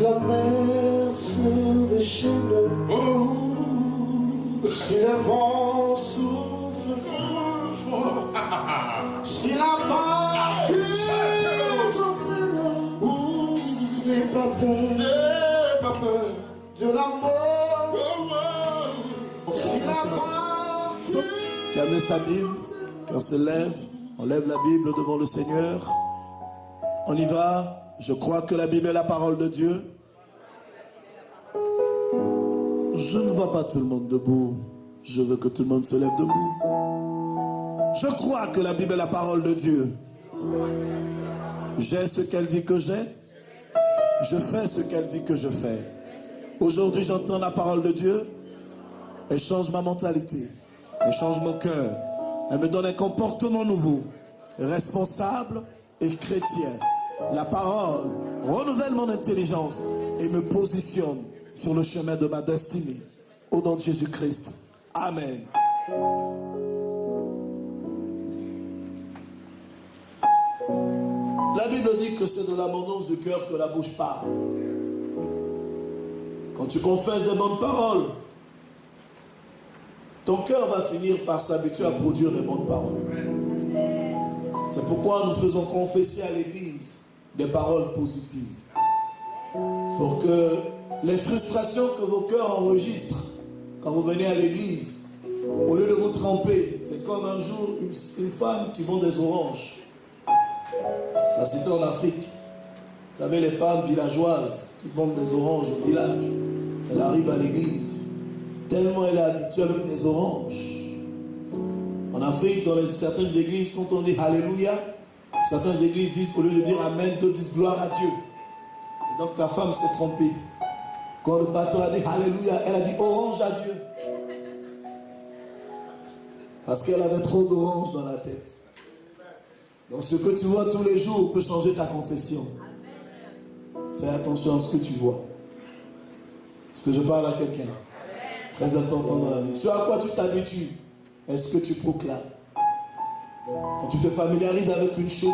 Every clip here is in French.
la mer se déchaîne, si le vent souffle fort, si la barque s'entraîne, n'aie pas peur de la mort. Si la barque qui a amené sa Bible, qu'on se lève, on lève la Bible devant le Seigneur. On y va. Je crois que la Bible est la parole de Dieu. Je ne vois pas tout le monde debout. Je veux que tout le monde se lève debout. Je crois que la Bible est la parole de Dieu. J'ai ce qu'elle dit que j'ai. Je fais ce qu'elle dit que je fais. Aujourd'hui, j'entends la parole de Dieu. Elle change ma mentalité. Elle change mon cœur. Elle me donne un comportement nouveau, responsable et chrétien. La parole renouvelle mon intelligence et me positionne sur le chemin de ma destinée. Au nom de Jésus-Christ. Amen. La Bible dit que c'est de l'abondance du cœur que la bouche parle. Quand tu confesses des bonnes paroles, ton cœur va finir par s'habituer à produire des bonnes paroles. C'est pourquoi nous faisons confesser à l'Église des paroles positives. Pour que les frustrations que vos cœurs enregistrent quand vous venez à l'Église, au lieu de vous tremper, c'est comme un jour une femme qui vend des oranges. Ça c'était en Afrique. Vous savez, les femmes villageoises qui vendent des oranges au village, elle arrive à l'église. Tellement elle est habituée avec des oranges. En Afrique, dans certaines églises, quand on dit Alléluia, certaines églises disent, au lieu de dire Amen, d'autres disent gloire à Dieu. Et donc la femme s'est trompée. Quand le pasteur a dit Alléluia, elle a dit orange à Dieu. Parce qu'elle avait trop d'oranges dans la tête. Donc ce que tu vois tous les jours peut changer ta confession. Fais attention à ce que tu vois. Est-ce que je parle à quelqu'un? Très important dans la vie. Ce à quoi tu t'habitues, est-ce que tu proclames? Quand tu te familiarises avec une chose,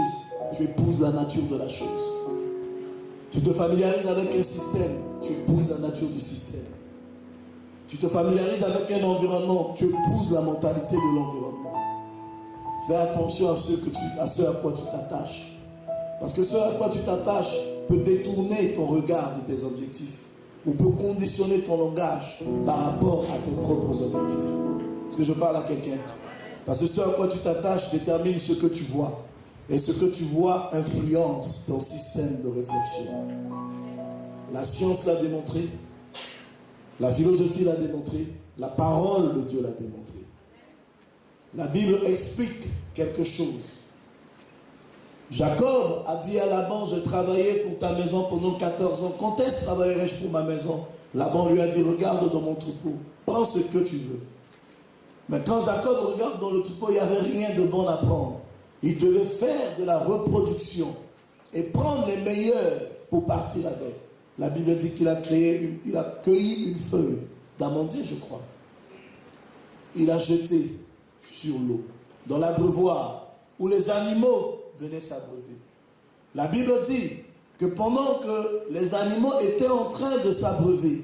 tu épouses la nature de la chose. Tu te familiarises avec un système, tu épouses la nature du système. Tu te familiarises avec un environnement, tu épouses la mentalité de l'environnement. Fais attention à ce à quoi tu t'attaches. Parce que ce à quoi tu t'attaches peut détourner ton regard de tes objectifs ou peut conditionner ton langage par rapport à tes propres objectifs. Est-ce que je parle à quelqu'un? Parce que ce à quoi tu t'attaches détermine ce que tu vois. Et ce que tu vois influence ton système de réflexion. La science l'a démontré, la philosophie l'a démontré, la parole de Dieu l'a démontré. La Bible explique quelque chose. Jacob a dit à Laban, j'ai travaillé pour ta maison pendant 14 ans. Quand est-ce travaillerai-je pour ma maison? Laban lui a dit, regarde dans mon troupeau, prends ce que tu veux. Mais quand Jacob regarde dans le troupeau, il n'y avait rien de bon à prendre. Il devait faire de la reproduction et prendre les meilleurs pour partir avec. La Bible dit qu'il a cueilli une feuille d'amandier, je crois. Il a jeté sur l'eau, dans l'abreuvoir, où les animaux venaient s'abreuver. La Bible dit que pendant que les animaux étaient en train de s'abreuver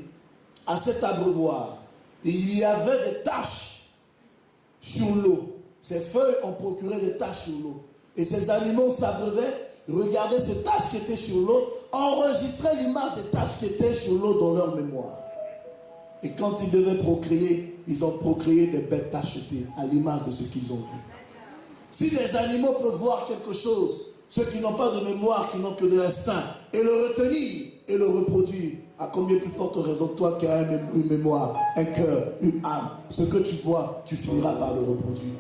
à cet abreuvoir, il y avait des taches sur l'eau. Ces feuilles ont procuré des taches sur l'eau. Et ces animaux s'abreuvaient, regardaient ces taches qui étaient sur l'eau, enregistraient l'image des taches qui étaient sur l'eau dans leur mémoire. Et quand ils devaient procréer, ils ont procréé des bêtes tachetées à l'image de ce qu'ils ont vu. Si des animaux peuvent voir quelque chose, ceux qui n'ont pas de mémoire, qui n'ont que de l'instinct, et le retenir et le reproduire, à combien plus forte raison toi qui as une mémoire, un cœur, une âme, ce que tu vois, tu finiras par le reproduire.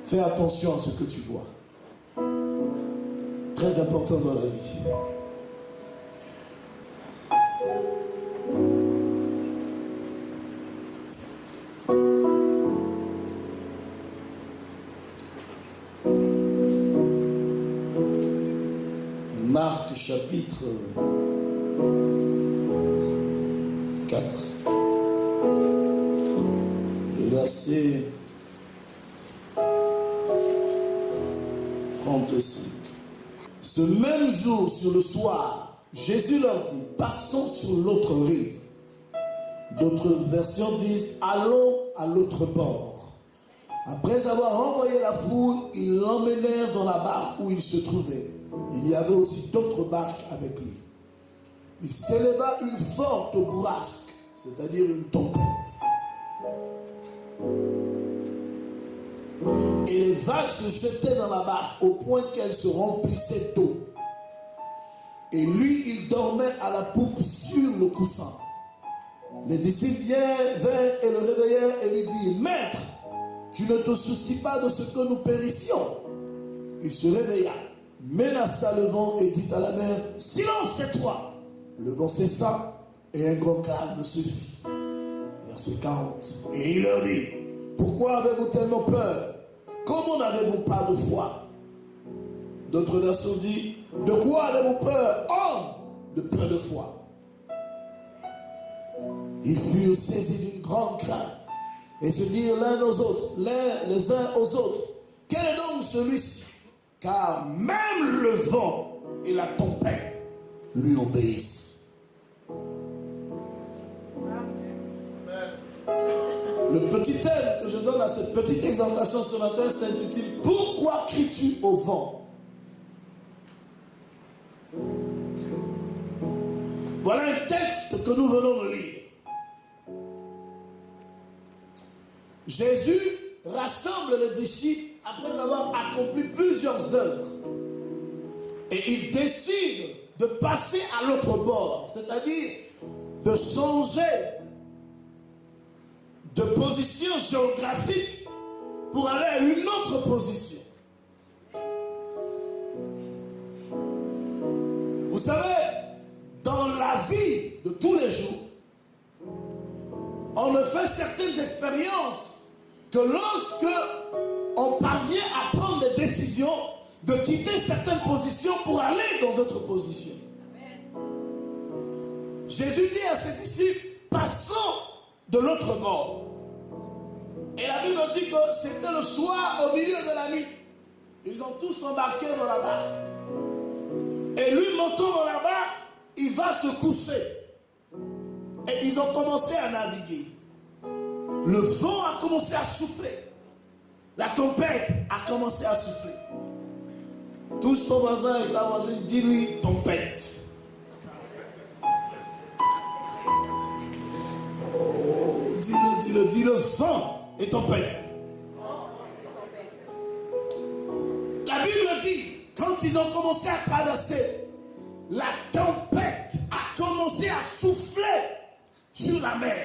Fais attention à ce que tu vois. Très important dans la vie. Marc chapitre 4, le verset 35. Ce même jour, sur le soir, Jésus leur dit, passons sur l'autre rive. D'autres versions disent, allons à l'autre bord. Après avoir renvoyé la foule, ils l'emmenèrent dans la barque où il se trouvait. Il y avait aussi d'autres barques avec lui. Il s'éleva une forte bourrasque, c'est-à-dire une tempête. Et les vagues se jetaient dans la barque au point qu'elle se remplissait d'eau. Et lui, il dormait à la poupe sur le coussin. Les disciples vinrent et le réveillèrent et lui dirent, Maître, tu ne te soucies pas de ce que nous périssions. Il se réveilla, menaça le vent et dit à la mer, Silence, tais-toi. Le vent cessa et un grand calme se fit. Verset 40. Et il leur dit, pourquoi avez-vous tellement peur? Comment n'avez-vous pas de foi? D'autres versions disent, de quoi avez-vous peur, homme de peu de foi? Ils furent saisis d'une grande crainte et se dirent les uns aux autres, quel est donc celui-ci? Car même le vent et la tempête lui obéissent. Le petit thème que je donne à cette petite exhortation ce matin s'intitule « Pourquoi cries-tu au vent ?» Voilà un texte que nous venons de lire. Jésus rassemble les disciples après avoir accompli plusieurs œuvres. Et il décide de passer à l'autre bord, c'est-à-dire de changer de position géographique pour aller à une autre position. Vous savez, dans la vie de tous les jours, on ne fait certaines expériences que lorsque on parvient à prendre des décisions de quitter certaines positions pour aller dans d'autres positions. Jésus dit à ses disciples, passons de l'autre bord. Et la Bible dit que c'était le soir au milieu de la nuit. Ils ont tous embarqué dans la barque. Et lui, montant dans la barque, il va se coucher. Et ils ont commencé à naviguer. Le vent a commencé à souffler. La tempête a commencé à souffler. Touche ton voisin et ta voisine, dis-lui tempête. Oh, dis-le, vent et tempête. La Bible dit, quand ils ont commencé à traverser, la tempête a commencé à souffler sur la mer.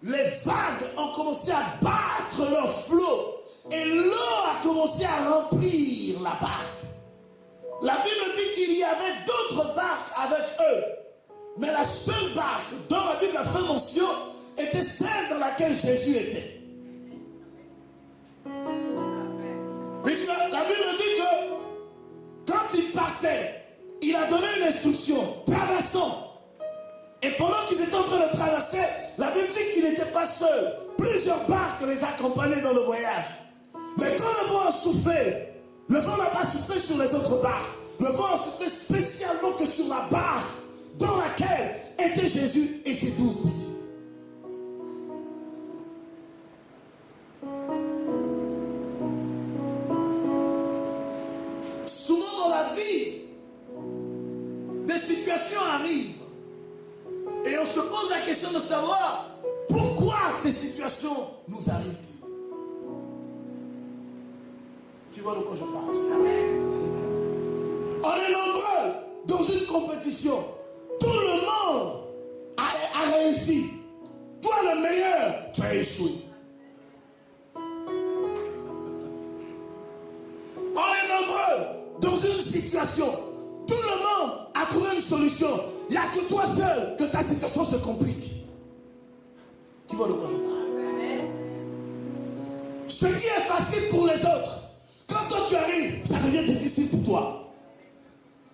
Les vagues ont commencé à battre leur flot et l'eau a commencé à remplir la barque. La Bible dit qu'il y avait d'autres barques avec eux, mais la seule barque dont la Bible a fait mention était celle dans laquelle Jésus était. Puisque la Bible dit que quand il partait, il a donné une instruction, traversons. Et pendant qu'ils étaient en train de traverser, la Bible dit qu'il n'était pas seul. Plusieurs barques les accompagnaient dans le voyage. Mais quand le vent a soufflé, le vent n'a pas soufflé sur les autres barques. Le vent a soufflé spécialement que sur la barque dans laquelle étaient Jésus et ses 12 disciples. Souvent dans la vie, des situations arrivent. Et on se pose la question de savoir pourquoi ces situations nous arrivent-ils. Tu vois de quoi je parle? On est nombreux dans une compétition. Tout le monde a réussi. Toi le meilleur, tu as échoué. On est nombreux dans une situation. Tout le monde a trouvé une solution. Il n'y a que toi seul que ta situation se complique. Tu vois de quoi je parle? Ce qui est facile pour les autres, quand toi tu arrives, ça devient difficile pour toi.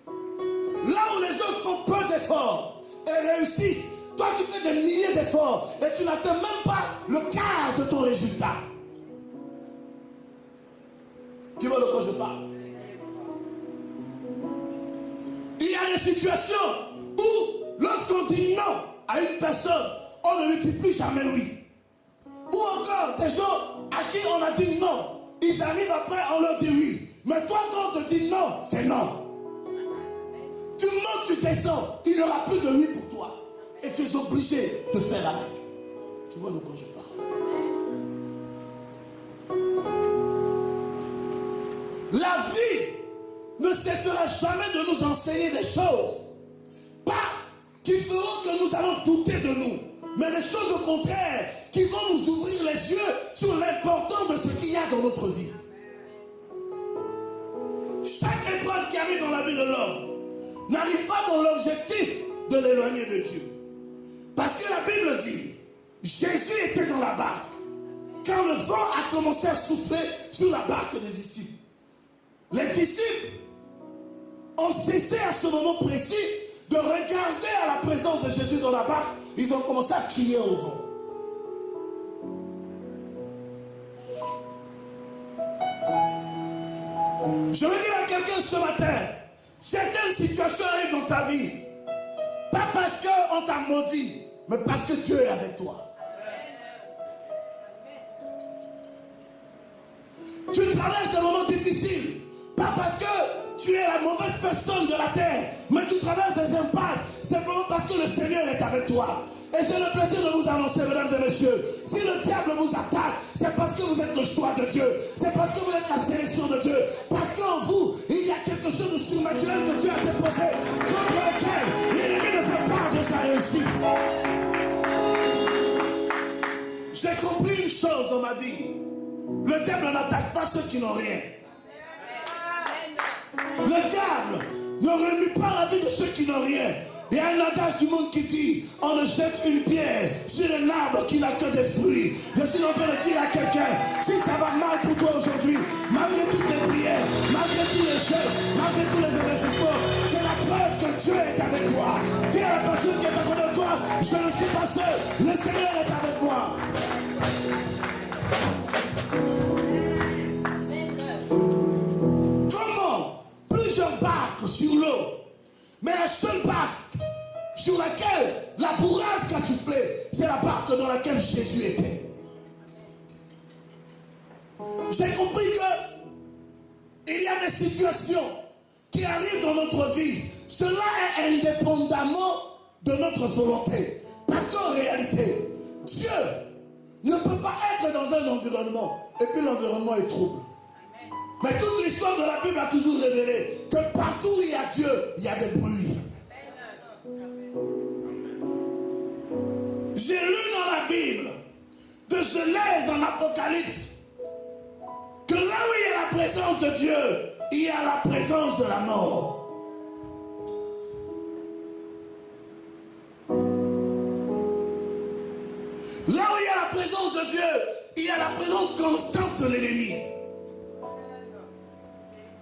Là où les autres font peu d'efforts et réussissent, toi tu fais des milliers d'efforts et tu n'atteins même pas le quart de ton résultat. Tu vois de quoi je parle? Il y a des des situations où, lorsqu'on dit non à une personne, on ne lui dit plus jamais oui. Ou encore, des gens à qui on a dit non, ils arrivent après, on leur dit oui. Mais toi, quand on te dit non, c'est non. Tu montes, tu descends, il n'y aura plus de oui pour toi. Et tu es obligé de faire avec. Tu vois de quoi je parle? La vie ne cessera jamais de nous enseigner des choses. Pas qui feront que nous allons douter de nous, mais des choses au contraire qui vont nous ouvrir les yeux sur l'importance de ce qu'il y a dans notre vie. Chaque épreuve qui arrive dans la vie de l'homme n'arrive pas dans l'objectif de l'éloigner de Dieu. Parce que la Bible dit, Jésus était dans la barque quand le vent a commencé à souffler sur la barque des disciples. Les disciples ont cessé à ce moment précis de regarder à la présence de Jésus dans la barque. Ils ont commencé à crier au vent. Je veux dire à quelqu'un ce matin, certaines situations arrivent dans ta vie, pas parce qu'on t'a maudit, mais parce que Dieu est avec toi. Tu traverses des moments difficiles, pas parce que tu es la mauvaise personne de la terre, mais tu traverses des impasses, simplement parce que le Seigneur est avec toi. Et j'ai le plaisir de vous annoncer, mesdames et messieurs, si le diable vous attaque, c'est parce que vous êtes le choix de Dieu, c'est parce que vous êtes la sélection de Dieu, parce qu'en vous, il y a quelque chose de surnaturel que Dieu a déposé, contre lequel l'ennemi ne fait part de sa réussite. J'ai compris une chose dans ma vie, le diable n'attaque pas ceux qui n'ont rien. Le diable ne remue pas la vie de ceux qui n'ont rien. Il y a un adage du monde qui dit, on ne jette une pierre sur un arbre qui n'a que des fruits. Je suis en train de dire à quelqu'un, si ça va mal pour toi aujourd'hui, malgré toutes les prières, malgré tous les jeux, malgré tous les investissements, c'est la preuve que Dieu est avec toi. Dis à la personne qui est à côté de toi, je ne suis pas seul, le Seigneur est avec moi. Comment plusieurs barques sur l'eau, mais la seule barque sur laquelle la bourrasque a soufflé, c'est la barque dans laquelle Jésus était. J'ai compris que il y a des situations qui arrivent dans notre vie. Cela est indépendamment de notre volonté. Parce qu'en réalité, Dieu ne peut pas être dans un environnement et puis l'environnement est trouble. Mais toute l'histoire de la Bible a toujours révélé que partout où il y a Dieu, il y a des bruits. J'ai lu dans la Bible, de Genèse en Apocalypse, que là où il y a la présence de Dieu, il y a la présence de la mort. Là où il y a la présence de Dieu, il y a la présence constante de l'ennemi.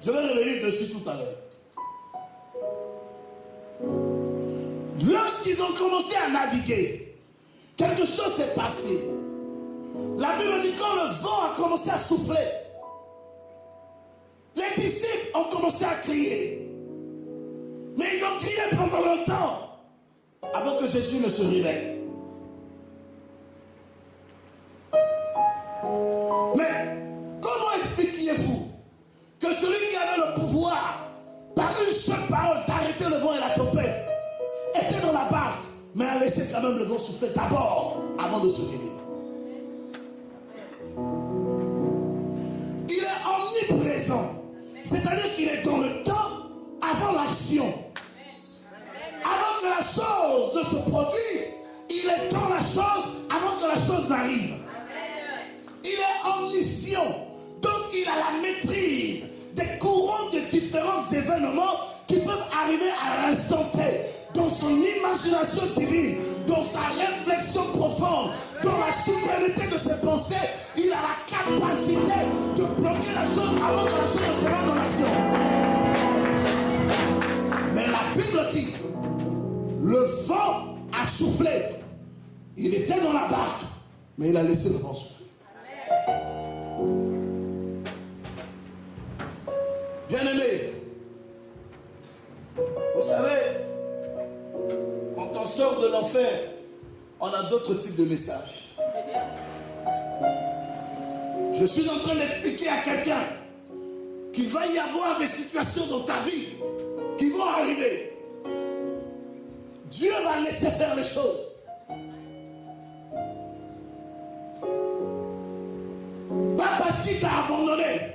Je vais revenir dessus tout à l'heure. Lorsqu'ils ont commencé à naviguer, quelque chose s'est passé. La Bible dit quand le vent a commencé à souffler, les disciples ont commencé à crier. Mais ils ont crié pendant longtemps avant que Jésus ne se réveille. Mais comment expliquiez-vous que celui qui avait le pouvoir, par une seule parole, d'arrêter le vent et la tempête, était dans la barque, mais a laissé quand même le vent souffler d'abord, avant de se réveiller? Il est omniprésent, c'est-à-dire qu'il est dans le temps, avant l'action. Avant que la chose ne se produise, il est dans la chose, avant que la chose n'arrive. Il est omniscient, donc il a la maîtrise des courants de différents événements qui peuvent arriver à l'instant T. Dans son imagination divine, dans sa réflexion profonde, dans la souveraineté de ses pensées, il a la capacité de bloquer la chose avant que la chose ne se rende en action. Mais la Bible dit, le vent a soufflé. Il était dans la barque, mais il a laissé le vent souffler. Bien-aimé, vous savez, sort de l'enfer, on a d'autres types de messages. Je suis en train d'expliquer à quelqu'un qu'il va y avoir des situations dans ta vie qui vont arriver. Dieu va laisser faire les choses. Pas parce qu'il t'a abandonné.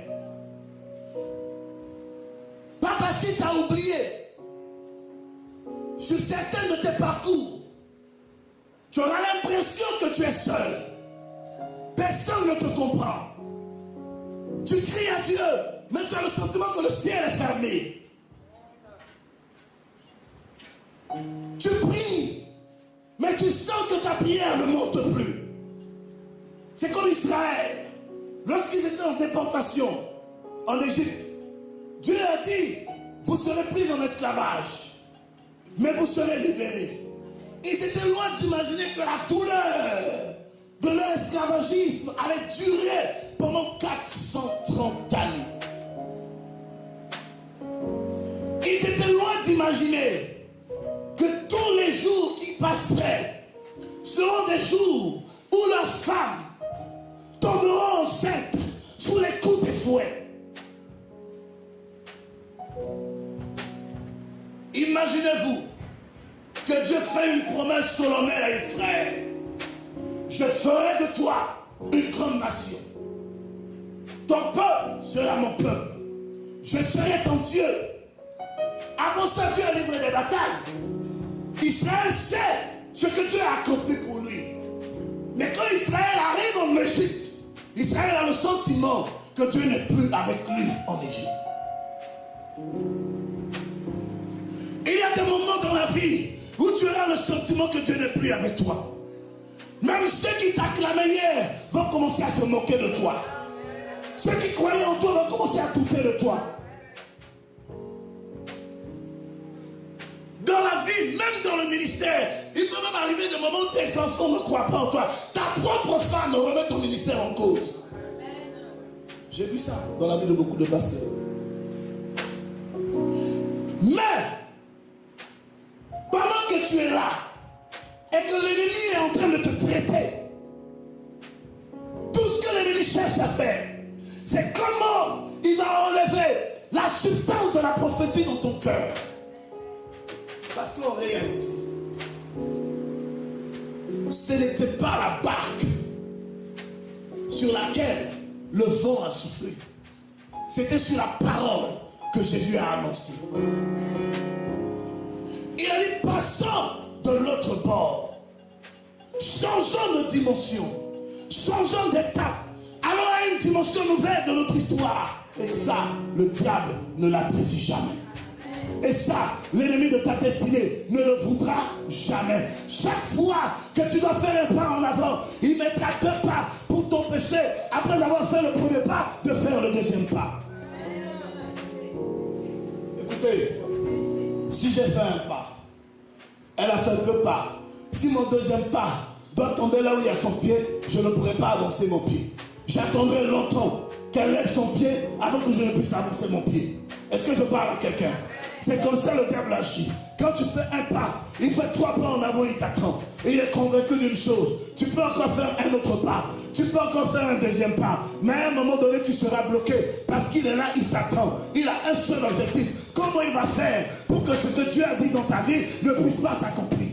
Pas parce qu'il t'a oublié. Sur certains de tes parcours, tu auras l'impression que tu es seul. Personne ne te comprend. Tu cries à Dieu, mais tu as le sentiment que le ciel est fermé. Tu pries, mais tu sens que ta prière ne monte plus. C'est comme Israël. Lorsqu'ils étaient en déportation en Égypte, Dieu a dit, vous serez pris en esclavage, mais vous serez libérés. Ils étaient loin d'imaginer que la douleur de leur esclavagisme allait durer pendant 430 années. Ils étaient loin d'imaginer que tous les jours qui passeraient seront des jours où leurs femmes tomberont enceintes sous les coups des fouets. Imaginez-vous que Dieu fait une promesse solennelle à Israël. Je ferai de toi une grande nation. Ton peuple sera mon peuple. Je serai ton Dieu. Avant ça, Dieu a livré des batailles. Israël sait ce que Dieu a accompli pour lui. Mais quand Israël arrive en Égypte, Israël a le sentiment que Dieu n'est plus avec lui en Égypte. Il y a des moments dans la vie où tu auras le sentiment que Dieu n'est plus avec toi. Même ceux qui t'acclamaient hier vont commencer à se moquer de toi. Ceux qui croyaient en toi vont commencer à douter de toi. Dans la vie, même dans le ministère, il peut même arriver des moments où tes enfants ne croient pas en toi. Ta propre femme remet ton ministère en cause. J'ai vu ça dans la vie de beaucoup de pasteurs. Mais, pendant que tu es là, et que l'ennemi est en train de te traiter, tout ce que l'ennemi cherche à faire, c'est comment il va enlever la substance de la prophétie dans ton cœur. Parce qu'en réalité, ce n'était pas la barque sur laquelle le vent a soufflé. C'était sur la parole que Jésus a annoncé. Il a dit, passons de l'autre bord. Changeons de dimension. Changeons d'étape. Allons à une dimension nouvelle de notre histoire. Et ça, le diable ne l'apprécie jamais. Et ça, l'ennemi de ta destinée ne le voudra jamais. Chaque fois que tu dois faire un pas en avant, il mettra 2 pas pour t'empêcher, après avoir fait le premier pas, de faire le deuxième pas. Écoutez, si j'ai fait un pas, elle a fait 2 pas. Si mon deuxième pas doit tomber là où il y a son pied, je ne pourrai pas avancer mon pied. J'attendrai longtemps qu'elle lève son pied avant que je ne puisse avancer mon pied. Est-ce que je parle à quelqu'un? C'est comme ça le diable agit. Quand tu fais un pas, il fait 3 pas en avant, il t'attend. Et il est convaincu d'une chose. Tu peux encore faire un autre pas. Tu peux encore faire un deuxième pas. Mais à un moment donné, tu seras bloqué. Parce qu'il est là, il t'attend. Il a un seul objectif. Comment il va faire pour que ce que Dieu a dit dans ta vie ne puisse pas s'accomplir?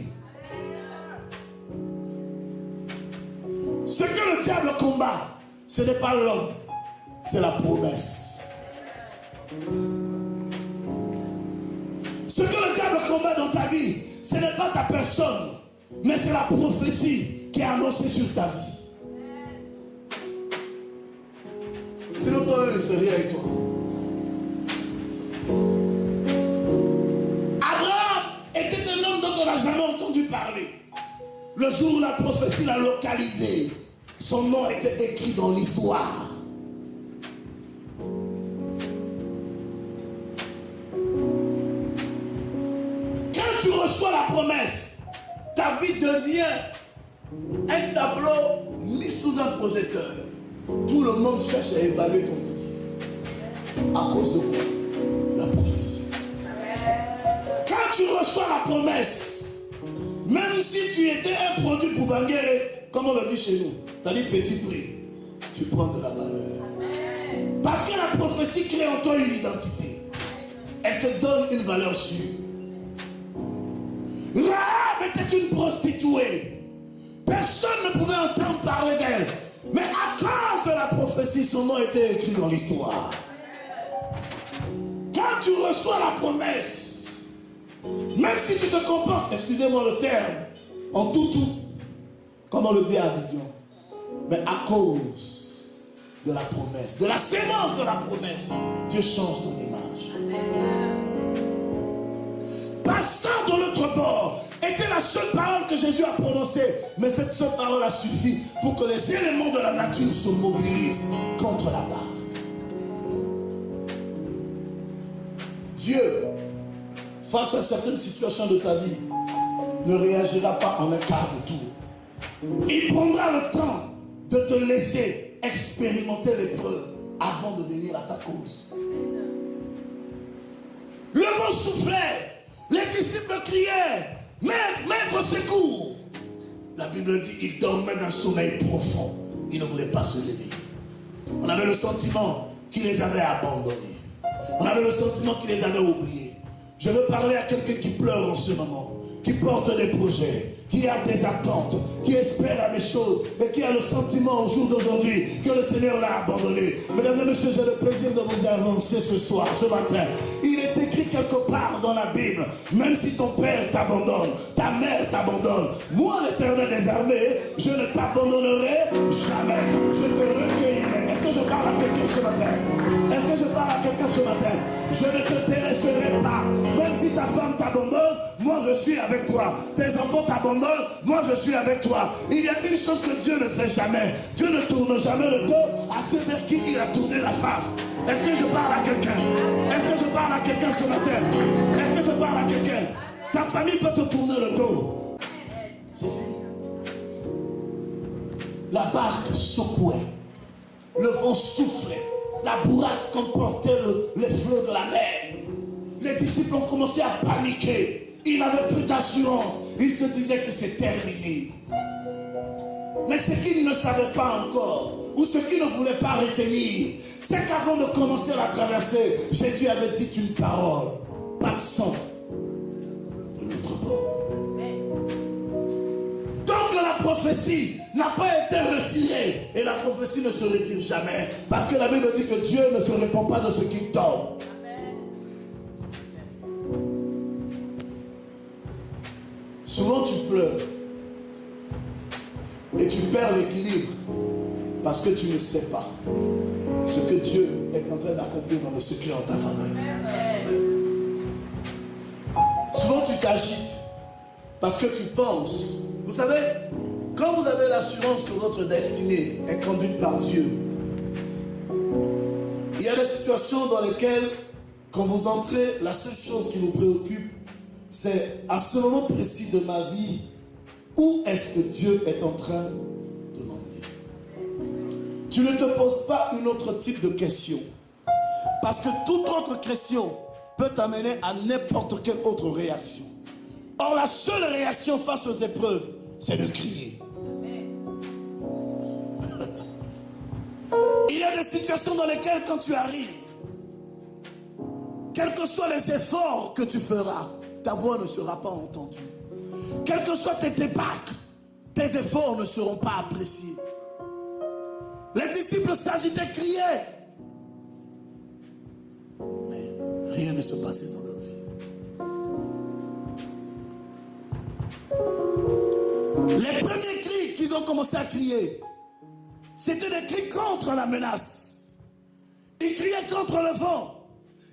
Ce que le diable combat, ce n'est pas l'homme, c'est la promesse. Ce que le diable combat dans ta vie, ce n'est pas ta personne, mais c'est la prophétie qui est annoncée sur ta vie. Sinon, toi, il ne fait rien avec toi. Abraham était un homme dont on n'a jamais entendu parler. Le jour où la prophétie l'a localisé, son nom a été écrit dans l'histoire. Tu reçois la promesse, ta vie devient un tableau mis sous un projecteur. Tout le monde cherche à évaluer ton vie. À cause de quoi? La prophétie. Quand tu reçois la promesse, Même si tu étais un produit pour Banguéré, comme on le dit chez nous, c'est-à-dire petit prix, tu prends de la valeur. Parce que la prophétie crée en toi une identité. Elle te donne une valeur sûre. Rahab était une prostituée. Personne ne pouvait entendre parler d'elle. Mais à cause de la prophétie, son nom était écrit dans l'histoire. Quand tu reçois la promesse, même si tu te comportes, excusez-moi le terme, en toutou, comme on le dit à Abidjan, mais à cause de la promesse, de la sémence de la promesse, Dieu change ton image. Passant de l'autre bord était la seule parole que Jésus a prononcée, mais cette seule parole a suffi pour que les éléments de la nature se mobilisent contre la barque. Dieu, face à certaines situations de ta vie, ne réagira pas en un quart de tour. Il prendra le temps de te laisser expérimenter l'épreuve avant de venir à ta cause. Le vent soufflait, les disciples criaient, Maître, Maître, secours. La Bible dit, il dormait d'un sommeil profond. Il ne voulait pas se réveiller. On avait le sentiment qu'il les avait abandonnés. On avait le sentiment qu'il les avait oubliés. Je veux parler à quelqu'un qui pleure en ce moment, qui porte des projets, qui a des attentes, qui espère à des choses et qui a le sentiment au jour d'aujourd'hui que le Seigneur l'a abandonné. Mesdames et messieurs, j'ai le plaisir de vous annoncer ce soir, ce matin. Il est écrit quelque part dans la Bible, même si ton père t'abandonne, ta mère t'abandonne, moi l'Éternel des armées, je ne t'abandonnerai jamais. Je te recueillerai. Est-ce que je parle à quelqu'un ce matin? Est-ce que je parle à quelqu'un ce matin? Je ne te délaisserai pas. Même si ta femme t'abandonne, moi je suis avec toi. Tes enfants t'abandonnent, moi je suis avec toi. Il y a une chose que Dieu ne fait jamais. Dieu ne tourne jamais le dos à ceux vers qui il a tourné la face. Est-ce que je parle à quelqu'un? Est-ce que je parle à quelqu'un ce matin? Est-ce que je parle à quelqu'un? Ta famille peut te tourner le dos. C'est fini. La barque secouait. Le vent soufflait. La bourrasque comportait les flots de la mer. Les disciples ont commencé à paniquer. Ils n'avaient plus d'assurance. Ils se disaient que c'est terminé. Mais ce qu'ils ne savaient pas encore, ou ce qu'ils ne voulaient pas retenir, c'est qu'avant de commencer la traversée, Jésus avait dit une parole. Passons de l'autre bord. Tant que la prophétie n'a pas été retirée, et la prophétie ne se retire jamais, parce que la Bible dit que Dieu ne se répand pas de ce qu'il donne. Souvent tu pleures et tu perds l'équilibre parce que tu ne sais pas ce que Dieu est en train d'accomplir dans le secret en ta faveur. Souvent tu t'agites parce que tu penses. Vous savez, quand vous avez l'assurance que votre destinée est conduite par Dieu, il y a des situations dans lesquelles, quand vous entrez, la seule chose qui vous préoccupe, c'est à ce moment précis de ma vie, où est-ce que Dieu est en train de m'emmener? Tu ne te poses pas une autre type de question. Parce que toute autre question peut t'amener à n'importe quelle autre réaction. Or, la seule réaction face aux épreuves, c'est de crier. Il y a des situations dans lesquelles, quand tu arrives, quels que soient les efforts que tu feras, ta voix ne sera pas entendue. Quels que soient tes débâcles, tes efforts ne seront pas appréciés. Les disciples s'agitaient, criaient. Mais rien ne se passait dans leur vie. Les premiers cris qu'ils ont commencé à crier, c'était des cris contre la menace. Ils criaient contre le vent.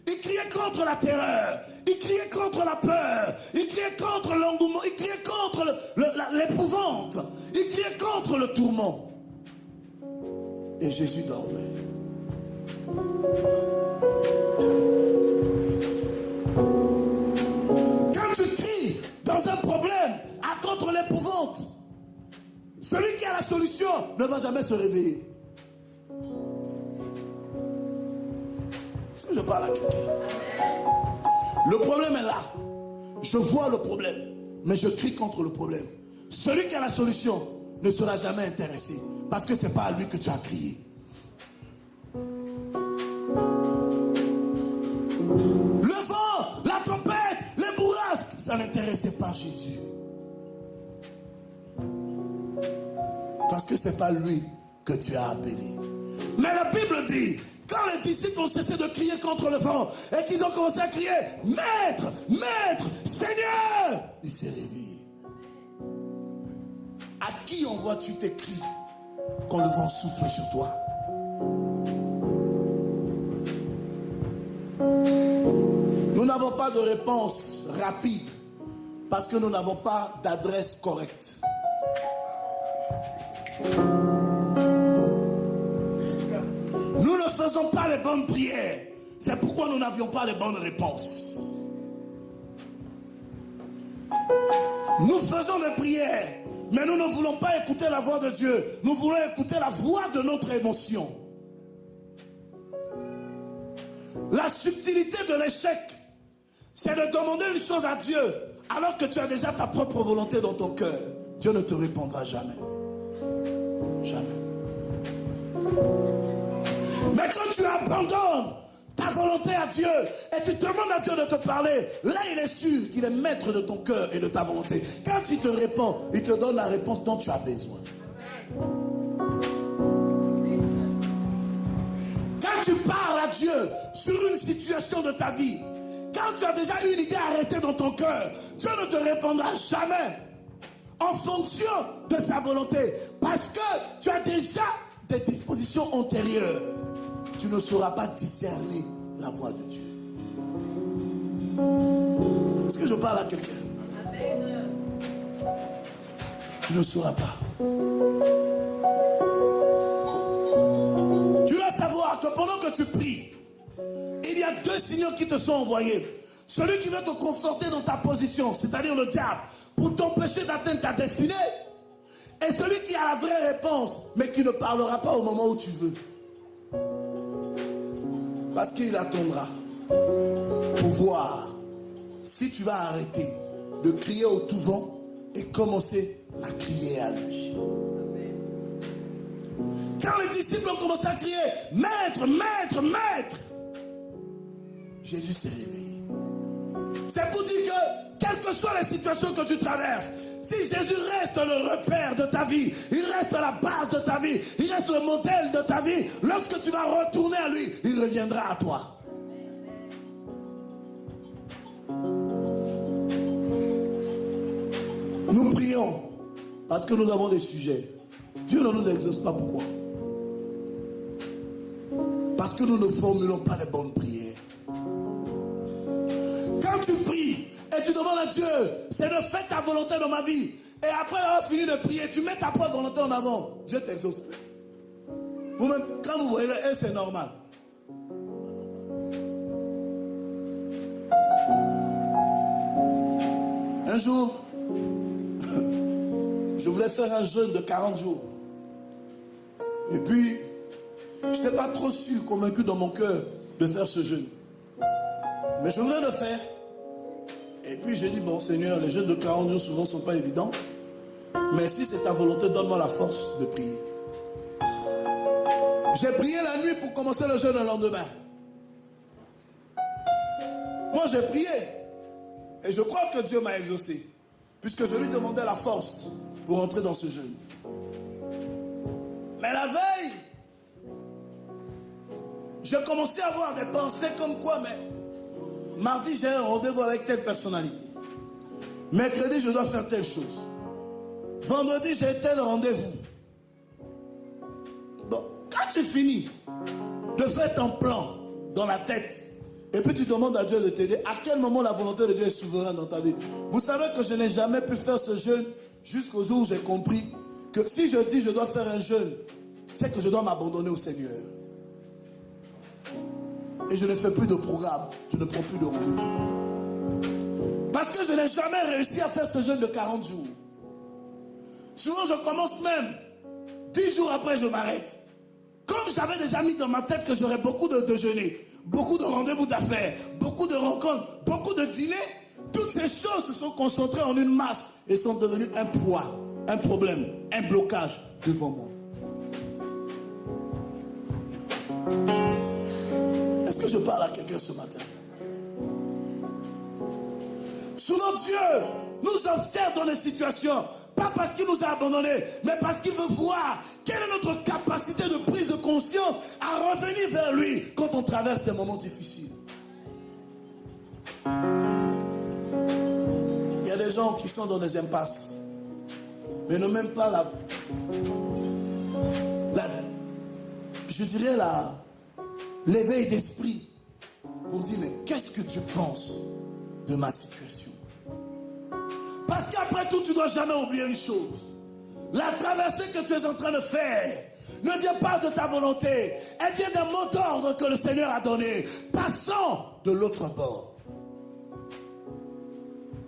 Ils criaient contre la terreur. Ils criaient contre la peur. Ils criaient contre l'engouement. Ils criaient contre l'épouvante. Ils criaient contre le tourment. Et Jésus dormait. Quand tu cries dans un problème contre l'épouvante, celui qui a la solution ne va jamais se réveiller. Est-ce que je parle à quelqu'un? Le problème est là. Je vois le problème. mais je crie contre le problème. Celui qui a la solution ne sera jamais intéressé, parce que ce n'est pas à lui que tu as crié. Le vent, la tempête, les bourrasques, ça n'intéressait pas Jésus. Parce que ce n'est pas lui que tu as appelé. Mais la Bible dit, quand les disciples ont cessé de crier contre le vent et qu'ils ont commencé à crier, Maître, Maître, Seigneur, il s'est réveillé. À qui envoies-tu tes cris quand le vent souffle sur toi? Nous n'avons pas de réponse rapide parce que nous n'avons pas d'adresse correcte. Nous ne faisons pas les bonnes prières. C'est pourquoi nous n'avions pas les bonnes réponses. Nous faisons des prières, mais nous ne voulons pas écouter la voix de Dieu. Nous voulons écouter la voix de notre émotion. La subtilité de l'échec, c'est de demander une chose à Dieu, alors que tu as déjà ta propre volonté dans ton cœur. Dieu ne te répondra jamais. Jamais. Mais quand tu abandonnes ta volonté à Dieu et tu demandes à Dieu de te parler, là il est sûr qu'il est maître de ton cœur et de ta volonté. Quand il te répond, il te donne la réponse dont tu as besoin. Quand tu parles à Dieu sur une situation de ta vie, quand tu as déjà une idée arrêtée dans ton cœur, Dieu ne te répondra jamais en fonction de sa volonté, parce que tu as déjà des dispositions antérieures. Tu ne sauras pas discerner la voix de Dieu. Est-ce que je parle à quelqu'un? Tu ne sauras pas. Tu dois savoir que pendant que tu pries, il y a deux signaux qui te sont envoyés. Celui qui veut te conforter dans ta position, c'est-à-dire le diable, pour t'empêcher d'atteindre ta destinée, et celui qui a la vraie réponse, mais qui ne parlera pas au moment où tu veux. Parce qu'il attendra pour voir si tu vas arrêter de crier au tout vent et commencer à crier à lui. Quand les disciples ont commencé à crier, Maître, Maître, Maître, Jésus s'est réveillé. C'est pour dire que, quelles que soient les situations que tu traverses, si Jésus reste le repère de ta vie, il reste la base de ta vie, il reste le modèle de ta vie, lorsque tu vas retourner à lui, il reviendra à toi. Nous prions parce que nous avons des sujets. Dieu ne nous exauce pas. Pourquoi? Parce que nous ne formulons pas les bonnes prières. Quand tu pries et tu demandes à Dieu, c'est de faire ta volonté dans ma vie. Et après avoir fini de prier, tu mets ta propre volonté en avant. Dieu t'exauce. Vous-même, quand vous voyez le c'est normal. Un jour, je voulais faire un jeûne de 40 jours. Et puis, je n'étais pas trop sûr, convaincu dans mon cœur de faire ce jeûne. Mais je voulais le faire. Et puis j'ai dit, bon Seigneur, les jeûnes de 40 jours souvent ne sont pas évidents. Mais si c'est ta volonté, donne-moi la force de prier. J'ai prié la nuit pour commencer le jeûne le lendemain. Moi j'ai prié. Et je crois que Dieu m'a exaucé. Puisque je lui demandais la force pour entrer dans ce jeûne. Mais la veille, je commençais à avoir des pensées comme quoi, mais mardi j'ai un rendez-vous avec telle personnalité. Mercredi je dois faire telle chose. Vendredi j'ai tel rendez-vous. Bon, quand tu finis de faire ton plan dans la tête, et puis tu demandes à Dieu de t'aider, à quel moment la volonté de Dieu est souveraine dans ta vie? Vous savez que je n'ai jamais pu faire ce jeûne jusqu'au jour où j'ai compris que si je dis je dois faire un jeûne, c'est que je dois m'abandonner au Seigneur. Et je ne fais plus de programme, je ne prends plus de rendez-vous. Parce que je n'ai jamais réussi à faire ce jeûne de 40 jours. Souvent je commence même, 10 jours après je m'arrête. Comme j'avais déjà mis dans ma tête que j'aurais beaucoup de déjeuners, beaucoup de rendez-vous d'affaires, beaucoup de rencontres, beaucoup de dîners, Toutes ces choses se sont concentrées en une masse et sont devenues un poids, un problème, un blocage devant moi. Est-ce que je parle à quelqu'un ce matin? Souvent Dieu nous observe dans les situations, pas parce qu'il nous a abandonnés, mais parce qu'il veut voir quelle est notre capacité de prise de conscience à revenir vers lui quand on traverse des moments difficiles. Il y a des gens qui sont dans des impasses, mais n'ont même pas l'éveil d'esprit pour dire, mais qu'est-ce que tu penses de ma situation? Parce qu'après tout, tu ne dois jamais oublier une chose. La traversée que tu es en train de faire ne vient pas de ta volonté. Elle vient d'un mot d'ordre que le Seigneur a donné. Passons de l'autre bord.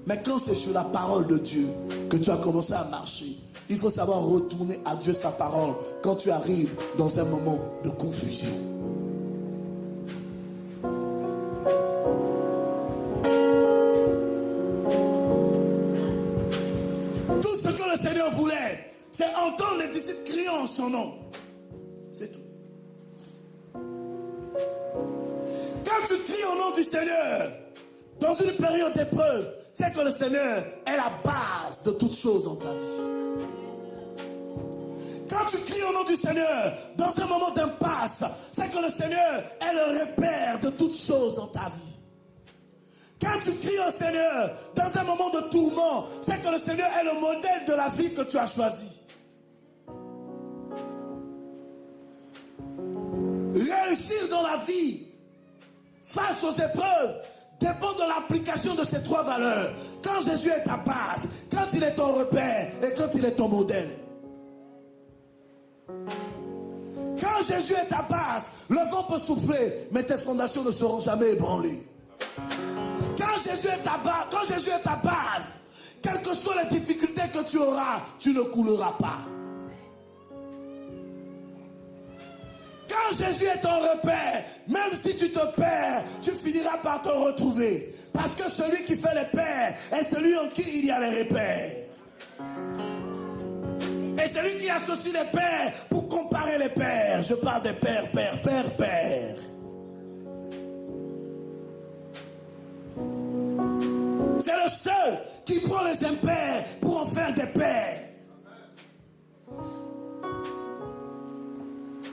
Mais quand c'est sur la parole de Dieu que tu as commencé à marcher, il faut savoir retourner à Dieu sa parole quand tu arrives dans un moment de confusion. Tout ce que le Seigneur voulait, c'est entendre les disciples crier en son nom. C'est tout. Quand tu cries au nom du Seigneur, dans une période d'épreuve, c'est que le Seigneur est la base de toutes choses dans ta vie. Quand tu cries au nom du Seigneur, dans un moment d'impasse, c'est que le Seigneur est le repère de toutes choses dans ta vie. Quand tu cries au Seigneur, dans un moment de tourment, c'est que le Seigneur est le modèle de la vie que tu as choisi. Réussir dans la vie, face aux épreuves, dépend de l'application de ces trois valeurs. Quand Jésus est ta base, quand il est ton repère et quand il est ton modèle. Quand Jésus est ta base, le vent peut souffler, mais tes fondations ne seront jamais ébranlées. Quand Jésus est ta base, quelles que soient les difficultés que tu auras, tu ne couleras pas. Quand Jésus est ton repère, même si tu te perds, tu finiras par te retrouver. Parce que celui qui fait les pères est celui en qui il y a les repères. Et celui qui associe les pères pour comparer les pères. Je parle des pères, pères, pères, pères. C'est le seul qui prend les impairs pour en faire des pères.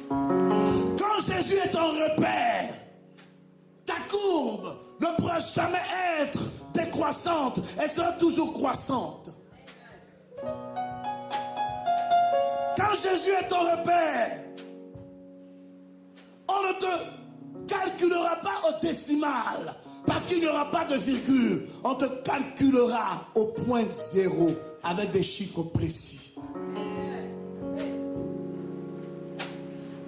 Quand Jésus est ton repère, ta courbe ne pourra jamais être décroissante, elle sera toujours croissante. Quand Jésus est ton repère, on ne te calculera pas au décimal, parce qu'il n'y aura pas de virgule. On te calculera au point zéro avec des chiffres précis.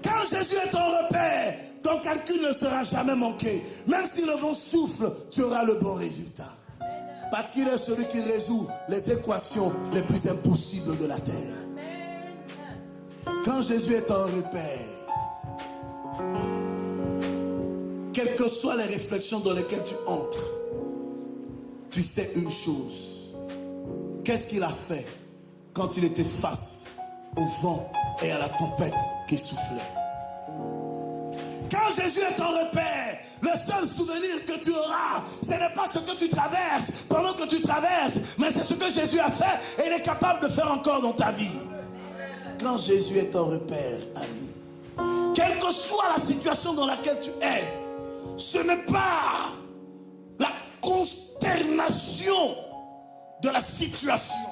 Quand Jésus est ton repère, ton calcul ne sera jamais manqué. Même si le vent souffle, tu auras le bon résultat. Parce qu'il est celui qui résout les équations les plus impossibles de la terre. Quand Jésus est ton repère, quelles que soient les réflexions dans lesquelles tu entres, tu sais une chose. Qu'est-ce qu'il a fait quand il était face au vent et à la tempête qui soufflait? Quand Jésus est ton repère, le seul souvenir que tu auras, ce n'est pas ce que tu traverses pendant que tu traverses, mais c'est ce que Jésus a fait et il est capable de faire encore dans ta vie. Quand Jésus est ton repère, ami, quelle que soit la situation dans laquelle tu es, ce n'est pas la consternation de la situation.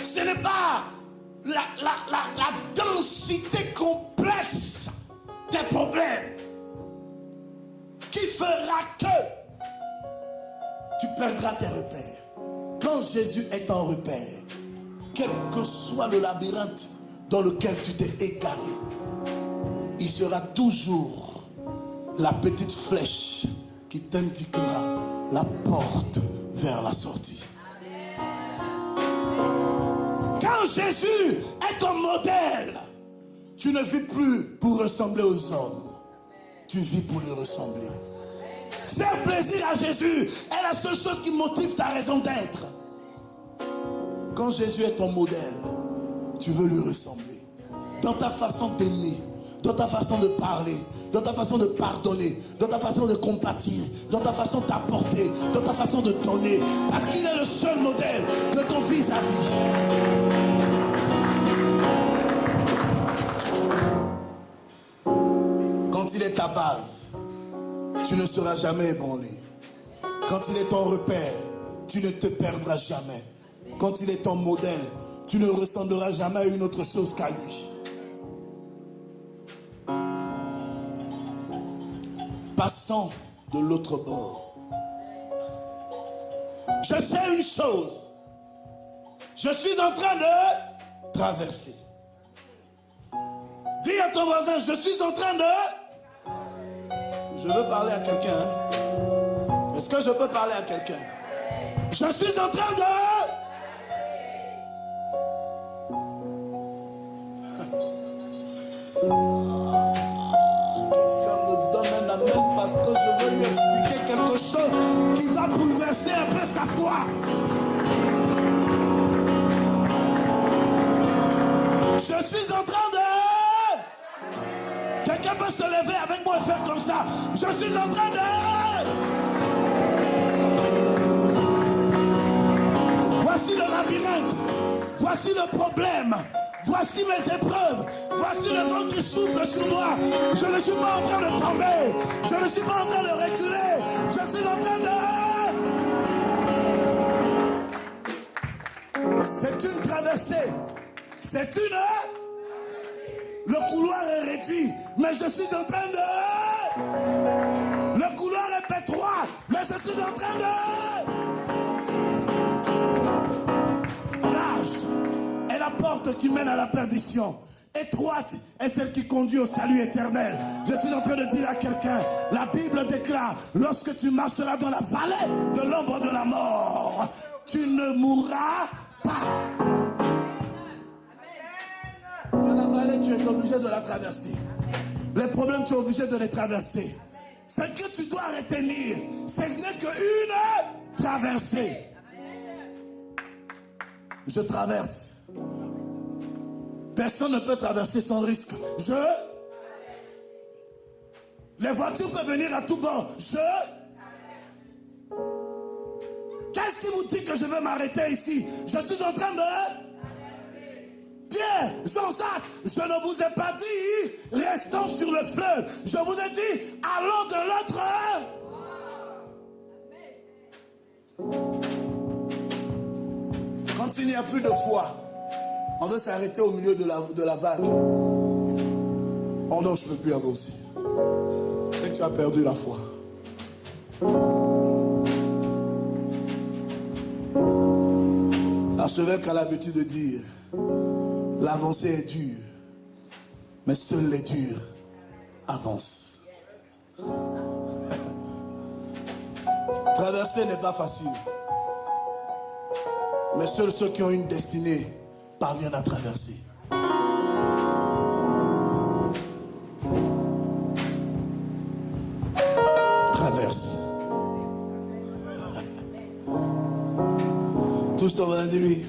Ce n'est pas la densité complexe des problèmes qui fera que tu perdras tes repères. Quand Jésus est ton repère, quel que soit le labyrinthe dans lequel tu t'es égaré, il sera toujours la petite flèche qui t'indiquera la porte vers la sortie. Quand Jésus est ton modèle, tu ne vis plus pour ressembler aux hommes. Tu vis pour lui ressembler. Faire plaisir à Jésus est la seule chose qui motive ta raison d'être. Quand Jésus est ton modèle, tu veux lui ressembler. Dans ta façon d'aimer, dans ta façon de parler, dans ta façon de pardonner, dans ta façon de compatir, dans ta façon d'apporter, dans ta façon de donner. Parce qu'il est le seul modèle de ton vis-à-vis. Quand il est ta base, tu ne seras jamais ébranlé. Quand il est ton repère, tu ne te perdras jamais. Quand il est ton modèle, tu ne ressembleras jamais à une autre chose qu'à lui. Passons de l'autre bord. Je sais une chose. Je suis en train de traverser. Dis à ton voisin, je suis en train de... Je veux parler à quelqu'un. Hein? Est-ce que je peux parler à quelqu'un? Je suis en train de... Parce que je veux lui expliquer quelque chose qui va bouleverser un peu sa foi. Je suis en train de... Quelqu'un peut se lever avec moi et faire comme ça. Je suis en train de... Voici le labyrinthe. Voici le problème. Voici mes épreuves. Voici le vent qui souffle sur moi. Je ne suis pas en train de tomber. Je ne suis pas en train de reculer. Je suis en train de... C'est une traversée. C'est une... Le couloir est réduit. Mais je suis en train de... Le couloir est étroit. Mais je suis en train de... L'âge est la porte qui mène à la perdition. Étroite est celle qui conduit au salut éternel. Je suis en train de dire à quelqu'un, la Bible déclare, lorsque tu marcheras dans la vallée de l'ombre de la mort, tu ne mourras pas. Dans la vallée, tu es obligé de la traverser. Les problèmes, tu es obligé de les traverser. Ce que tu dois retenir, ce n'est qu'une traversée. Je traverse. Personne ne peut traverser sans risque. Les voitures peuvent venir à tout bord. Qu'est-ce qui vous dit que je vais m'arrêter ici? Je suis en train de... Pierre, Jean-Jacques, je ne vous ai pas dit restons sur le fleuve. Je vous ai dit allons de l'autre. Quand il n'y a plus de foi, on veut s'arrêter au milieu de la vague. Oh non, je ne peux plus avancer. Et tu as perdu la foi. L'archevêque a l'habitude de dire, l'avancée est dure, mais seuls les durs avancent. Traverser n'est pas facile. Mais seuls ceux qui ont une destinée parviennent à traverser. Traverse. Touche ton voisin, dis-lui.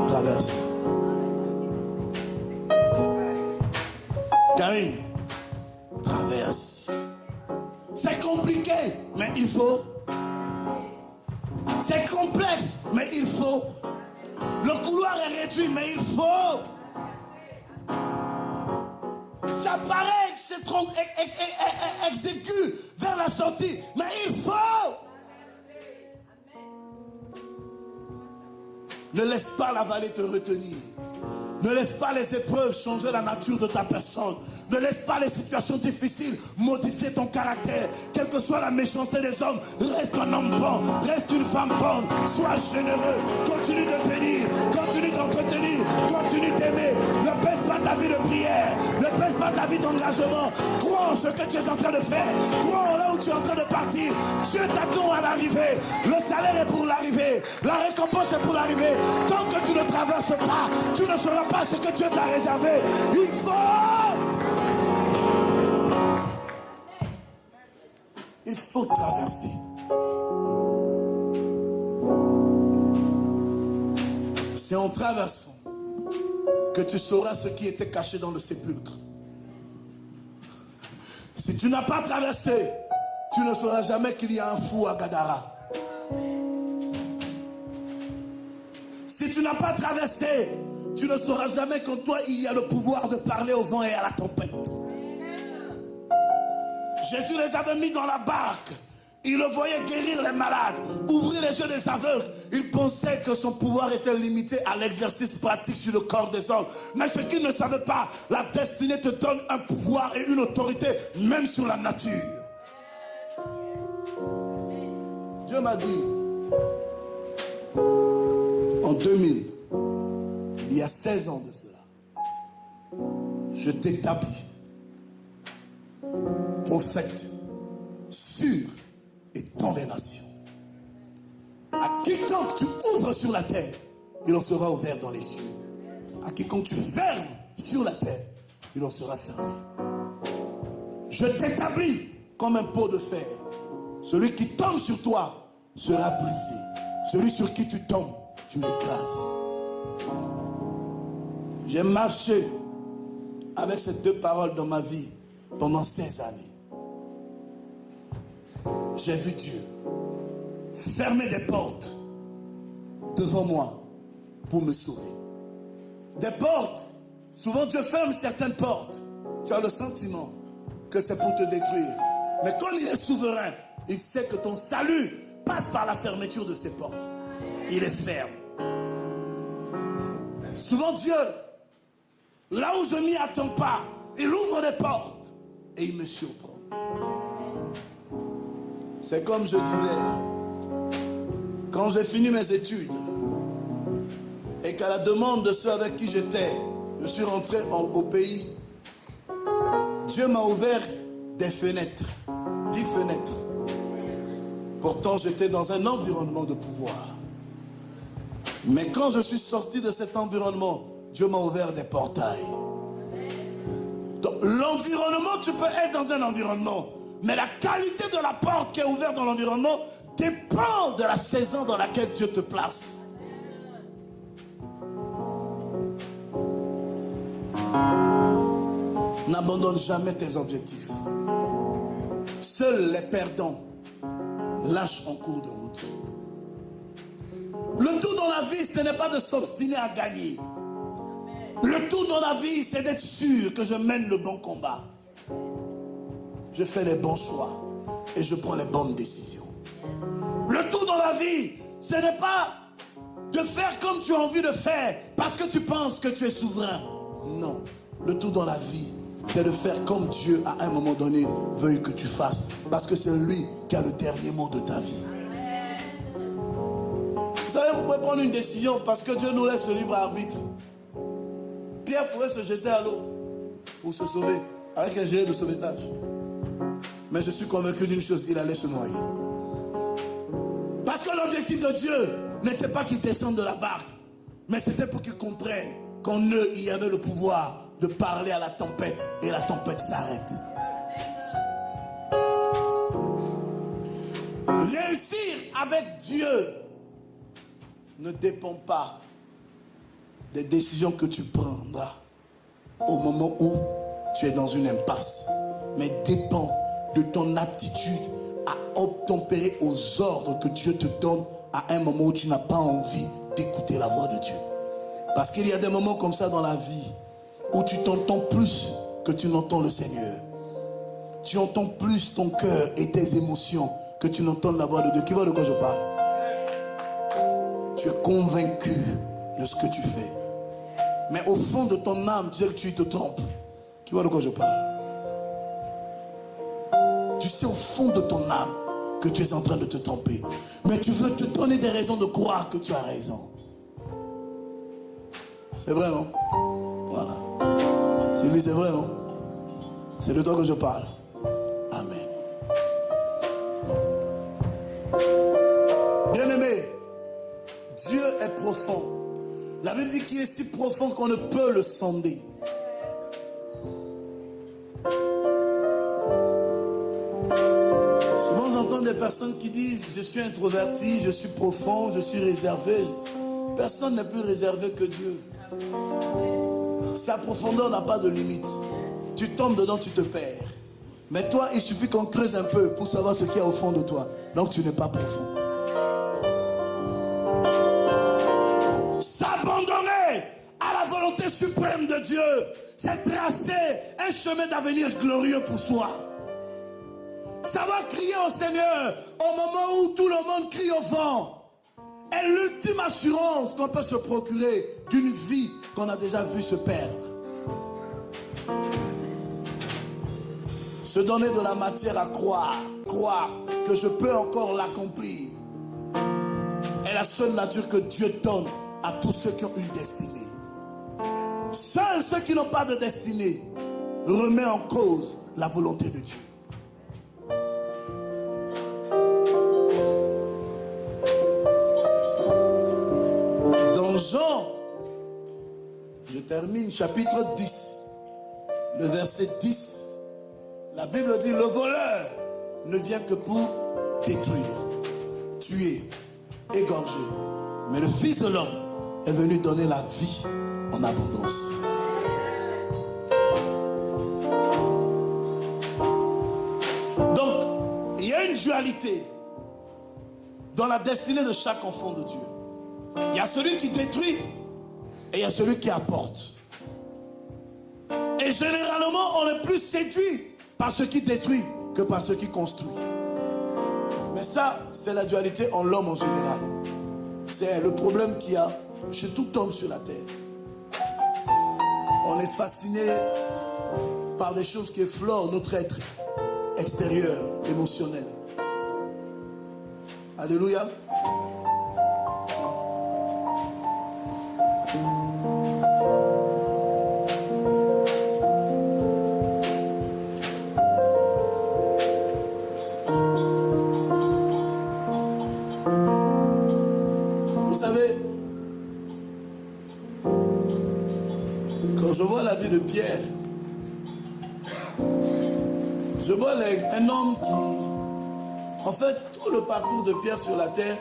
Traverse. Karine, traverse. C'est compliqué, mais il faut. C'est complexe, mais il faut. Le couloir est réduit, mais il faut. Ça paraît que c'est trop exécu vers la sortie, mais il faut. Ne laisse pas la vallée te retenir. Ne laisse pas les épreuves changer la nature de ta personne. Ne laisse pas les situations difficiles modifier ton caractère. Quelle que soit la méchanceté des hommes, reste un homme bon, reste une femme bonne. Sois généreux, continue de bénir, continue d'entretenir, continue d'aimer. Ne baisse pas ta vie de prière, ne baisse pas ta vie d'engagement. Crois en ce que tu es en train de faire. Crois en là où tu es en train de partir. Dieu t'attend à l'arrivée. Le salaire est pour l'arrivée. La récompense est pour l'arrivée. Tant que tu ne traverses pas, tu ne sauras pas ce que Dieu t'a réservé. Il faut... Il faut traverser. C'est en traversant que tu sauras ce qui était caché dans le sépulcre. Si tu n'as pas traversé, tu ne sauras jamais qu'il y a un fou à Gadara. Si tu n'as pas traversé, tu ne sauras jamais qu'en toi il y a le pouvoir de parler au vent et à la tempête. Jésus les avait mis dans la barque. Il le voyait guérir les malades, ouvrir les yeux des aveugles. Il pensait que son pouvoir était limité à l'exercice pratique sur le corps des hommes. Mais ce qu'il ne savait pas, la destinée te donne un pouvoir et une autorité, même sur la nature. Dieu m'a dit, en 2000, il y a 16 ans de cela, je t'établis prophète sûr et dans les nations. À quiconque tu ouvres sur la terre, il en sera ouvert dans les cieux. À quiconque tu fermes sur la terre, il en sera fermé. Je t'établis comme un pot de fer. Celui qui tombe sur toi sera brisé. Celui sur qui tu tombes, tu l'écrases. J'ai marché avec ces deux paroles dans ma vie pendant 16 années. J'ai vu Dieu fermer des portes devant moi pour me sauver. Des portes, souvent Dieu ferme certaines portes. Tu as le sentiment que c'est pour te détruire. Mais comme il est souverain, il sait que ton salut passe par la fermeture de ces portes. Il les ferme. Souvent Dieu, là où je m'y attends pas, il ouvre des portes et il me surprend. C'est comme je disais, quand j'ai fini mes études et qu'à la demande de ceux avec qui j'étais, je suis rentré au pays, Dieu m'a ouvert des fenêtres, 10 fenêtres. Pourtant, j'étais dans un environnement de pouvoir. Mais quand je suis sorti de cet environnement, Dieu m'a ouvert des portails. Donc, l'environnement, tu peux être dans un environnement, mais la qualité de la porte qui est ouverte dans l'environnement dépend de la saison dans laquelle Dieu te place. N'abandonne jamais tes objectifs. Seuls les perdants lâchent en cours de route. Le tout dans la vie, ce n'est pas de s'obstiner à gagner. Le tout dans la vie, c'est d'être sûr que je mène le bon combat. Je fais les bons choix et je prends les bonnes décisions. Le tout dans la vie, ce n'est pas de faire comme tu as envie de faire parce que tu penses que tu es souverain. Non, le tout dans la vie, c'est de faire comme Dieu à un moment donné veuille que tu fasses, parce que c'est lui qui a le dernier mot de ta vie. Vous savez, vous pouvez prendre une décision parce que Dieu nous laisse le libre arbitre. Pierre pourrait se jeter à l'eau pour se sauver avec un gilet de sauvetage. Mais je suis convaincu d'une chose, il allait se noyer. Parce que l'objectif de Dieu n'était pas qu'il descende de la barque, mais c'était pour qu'il comprenne qu'en eux, il y avait le pouvoir de parler à la tempête et la tempête s'arrête. Réussir avec Dieu ne dépend pas des décisions que tu prendras au moment où tu es dans une impasse, mais dépend de ton aptitude à obtempérer aux ordres que Dieu te donne à un moment où tu n'as pas envie d'écouter la voix de Dieu. Parce qu'il y a des moments comme ça dans la vie où tu t'entends plus que tu n'entends le Seigneur. Tu entends plus ton cœur et tes émotions que tu n'entends la voix de Dieu. Qui voit de quoi je parle? Tu es convaincu de ce que tu fais. Mais au fond de ton âme, Dieu, tu te trompes. Qui voit de quoi je parle? Tu sais au fond de ton âme que tu es en train de te tromper. Mais tu veux te donner des raisons de croire que tu as raison. C'est vrai, non? Voilà. C'est lui, c'est vrai, non? C'est de toi que je parle. Amen. Bien-aimé, Dieu est profond. La Bible dit qu'il est si profond qu'on ne peut le sonder. Souvent personnes qui disent je suis introverti, je suis profond, je suis réservé. Personne n'est plus réservé que Dieu. Sa profondeur n'a pas de limite. Tu tombes dedans, tu te perds. Mais toi, il suffit qu'on creuse un peu pour savoir ce qu'il y a au fond de toi. Donc tu n'es pas profond. S'abandonner à la volonté suprême de Dieu, c'est tracer un chemin d'avenir glorieux pour soi. Savoir crier au Seigneur au moment où tout le monde crie au vent est l'ultime assurance qu'on peut se procurer d'une vie qu'on a déjà vue se perdre. Se donner de la matière à croire que je peux encore l'accomplir, est la seule nature que Dieu donne à tous ceux qui ont une destinée. Seuls ceux qui n'ont pas de destinée remettent en cause la volonté de Dieu. Dans Jean, je termine, chapitre 10, le verset 10, la Bible dit, le voleur ne vient que pour détruire, tuer, égorger. Mais le Fils de l'homme est venu donner la vie en abondance. Donc, il y a une dualité dans la destinée de chaque enfant de Dieu. Il y a celui qui détruit et il y a celui qui apporte. Et généralement, on est plus séduit par ce qui détruit que par ce qui construit. Mais ça, c'est la dualité en l'homme en général. C'est le problème qu'il y a chez tout homme sur la terre. On est fasciné par des choses qui effleurent notre être extérieur, émotionnel. Alléluia. Vous savez, quand je vois la vie de Pierre, je vois un homme qui, en fait, tout le parcours de Pierre sur la terre,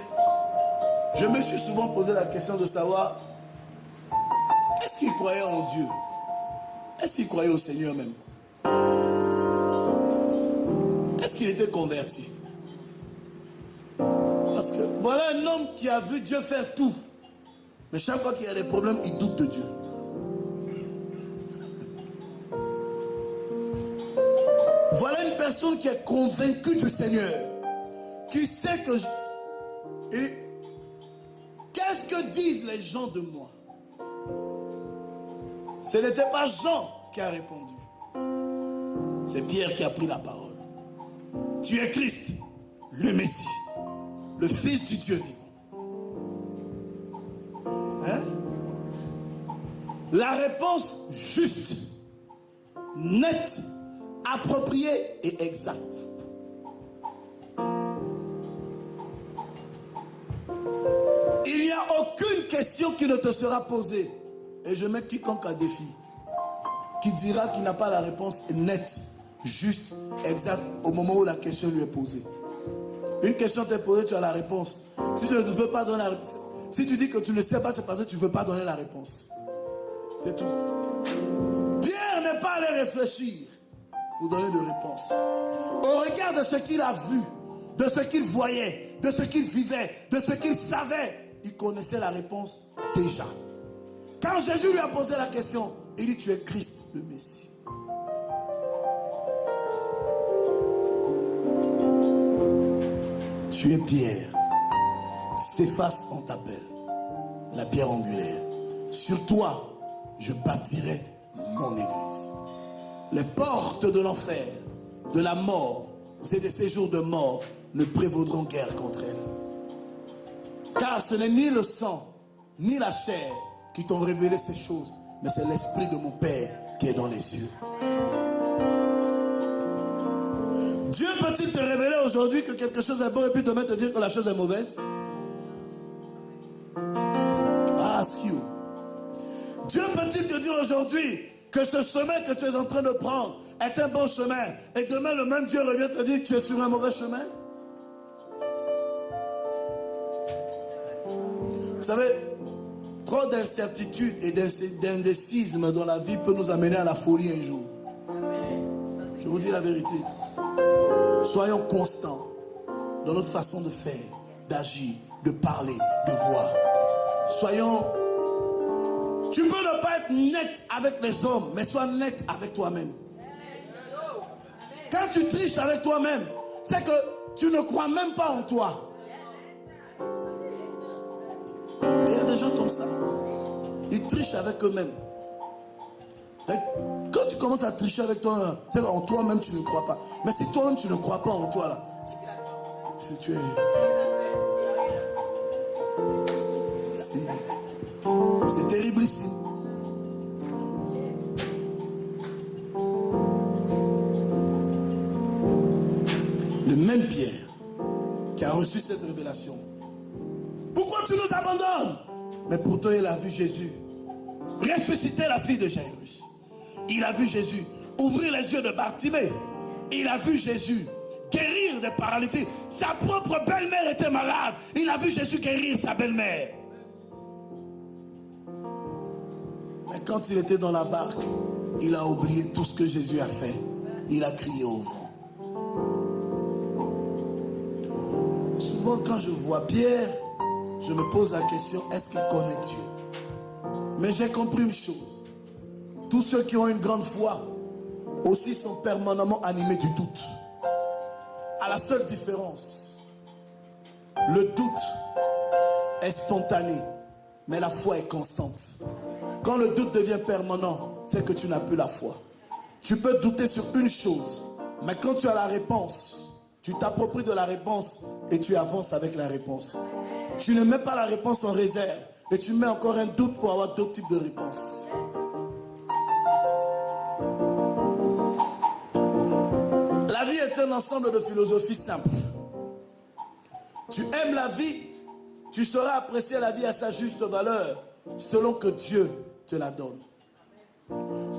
je me suis souvent posé la question de savoir, est-ce qu'il croyait en Dieu? Est-ce qu'il croyait au Seigneur même? Est-ce qu'il était converti? Parce que voilà un homme qui a vu Dieu faire tout. Mais chaque fois qu'il y a des problèmes, il doute de Dieu. Voilà une personne qui est convaincue du Seigneur. Qui sait que... Qu'est-ce que disent les gens de moi? Ce n'était pas Jean qui a répondu. C'est Pierre qui a pris la parole. Tu es Christ, le Messie, le Fils du Dieu vivant. Hein? La réponse juste, nette, appropriée et exacte. Il n'y a aucune question qui ne te sera posée. Et je mets quiconque à défi, qui dira qu'il n'a pas la réponse nette, juste, exacte, au moment où la question lui est posée. Une question t'est posée, tu as la réponse. Si tu ne veux pas donner la réponse, si tu dis que tu ne sais pas, c'est parce que tu ne veux pas donner la réponse. C'est tout. Pierre n'est pas allé réfléchir pour donner de réponse. Au regard de ce qu'il a vu, de ce qu'il voyait, de ce qu'il vivait, de ce qu'il savait, il connaissait la réponse déjà. Quand Jésus lui a posé la question, il dit, tu es Christ, le Messie. Tu es Pierre. Céphas, on t'appelle. La pierre angulaire. Sur toi, je bâtirai mon église. Les portes de l'enfer, de la mort et des séjours de mort ne prévaudront guère contre elle. Car ce n'est ni le sang, ni la chair qui t'ont révélé ces choses, mais c'est l'esprit de mon Père qui est dans les cieux. Dieu peut-il te révéler aujourd'hui que quelque chose est bon et puis demain te dire que la chose est mauvaise? Ask you. Dieu peut-il te dire aujourd'hui que ce chemin que tu es en train de prendre est un bon chemin et demain le même Dieu revient te dire que tu es sur un mauvais chemin? Vous savez, trop d'incertitude et d'indécisme dans la vie peut nous amener à la folie un jour. Je vous dis la vérité. Soyons constants dans notre façon de faire, d'agir, de parler, de voir. Soyons... Tu peux ne pas être net avec les hommes, mais sois net avec toi-même. Quand tu triches avec toi-même, c'est que tu ne crois même pas en toi. Et il y a des gens comme ça. Ils trichent avec eux-mêmes. Quand tu commences à tricher avec toi, c'est qu'en toi-même tu ne crois pas. Mais si toi-même tu ne crois pas en toi, là, tu es... C'est terrible ici. Le même Pierre qui a reçu cette révélation. Pourquoi tu nous abandonnes? Mais pourtant il a vu Jésus ressusciter la fille de Jairus. Il a vu Jésus ouvrir les yeux de Bartimée. Il a vu Jésus guérir des paralytiques. Sa propre belle-mère était malade. Il a vu Jésus guérir sa belle-mère. Mais quand il était dans la barque, il a oublié tout ce que Jésus a fait. Il a crié au vent. Souvent quand je vois Pierre, je me pose la question, est-ce qu'il connaît Dieu? Mais j'ai compris une chose. Tous ceux qui ont une grande foi aussi sont permanemment animés du doute. À la seule différence, le doute est spontané, mais la foi est constante. Quand le doute devient permanent, c'est que tu n'as plus la foi. Tu peux douter sur une chose, mais quand tu as la réponse, tu t'appropries de la réponse et tu avances avec la réponse. Tu ne mets pas la réponse en réserve et tu mets encore un doute pour avoir d'autres types de réponses. La vie est un ensemble de philosophies simples. Tu aimes la vie, tu sauras apprécier la vie à sa juste valeur selon que Dieu te la donne.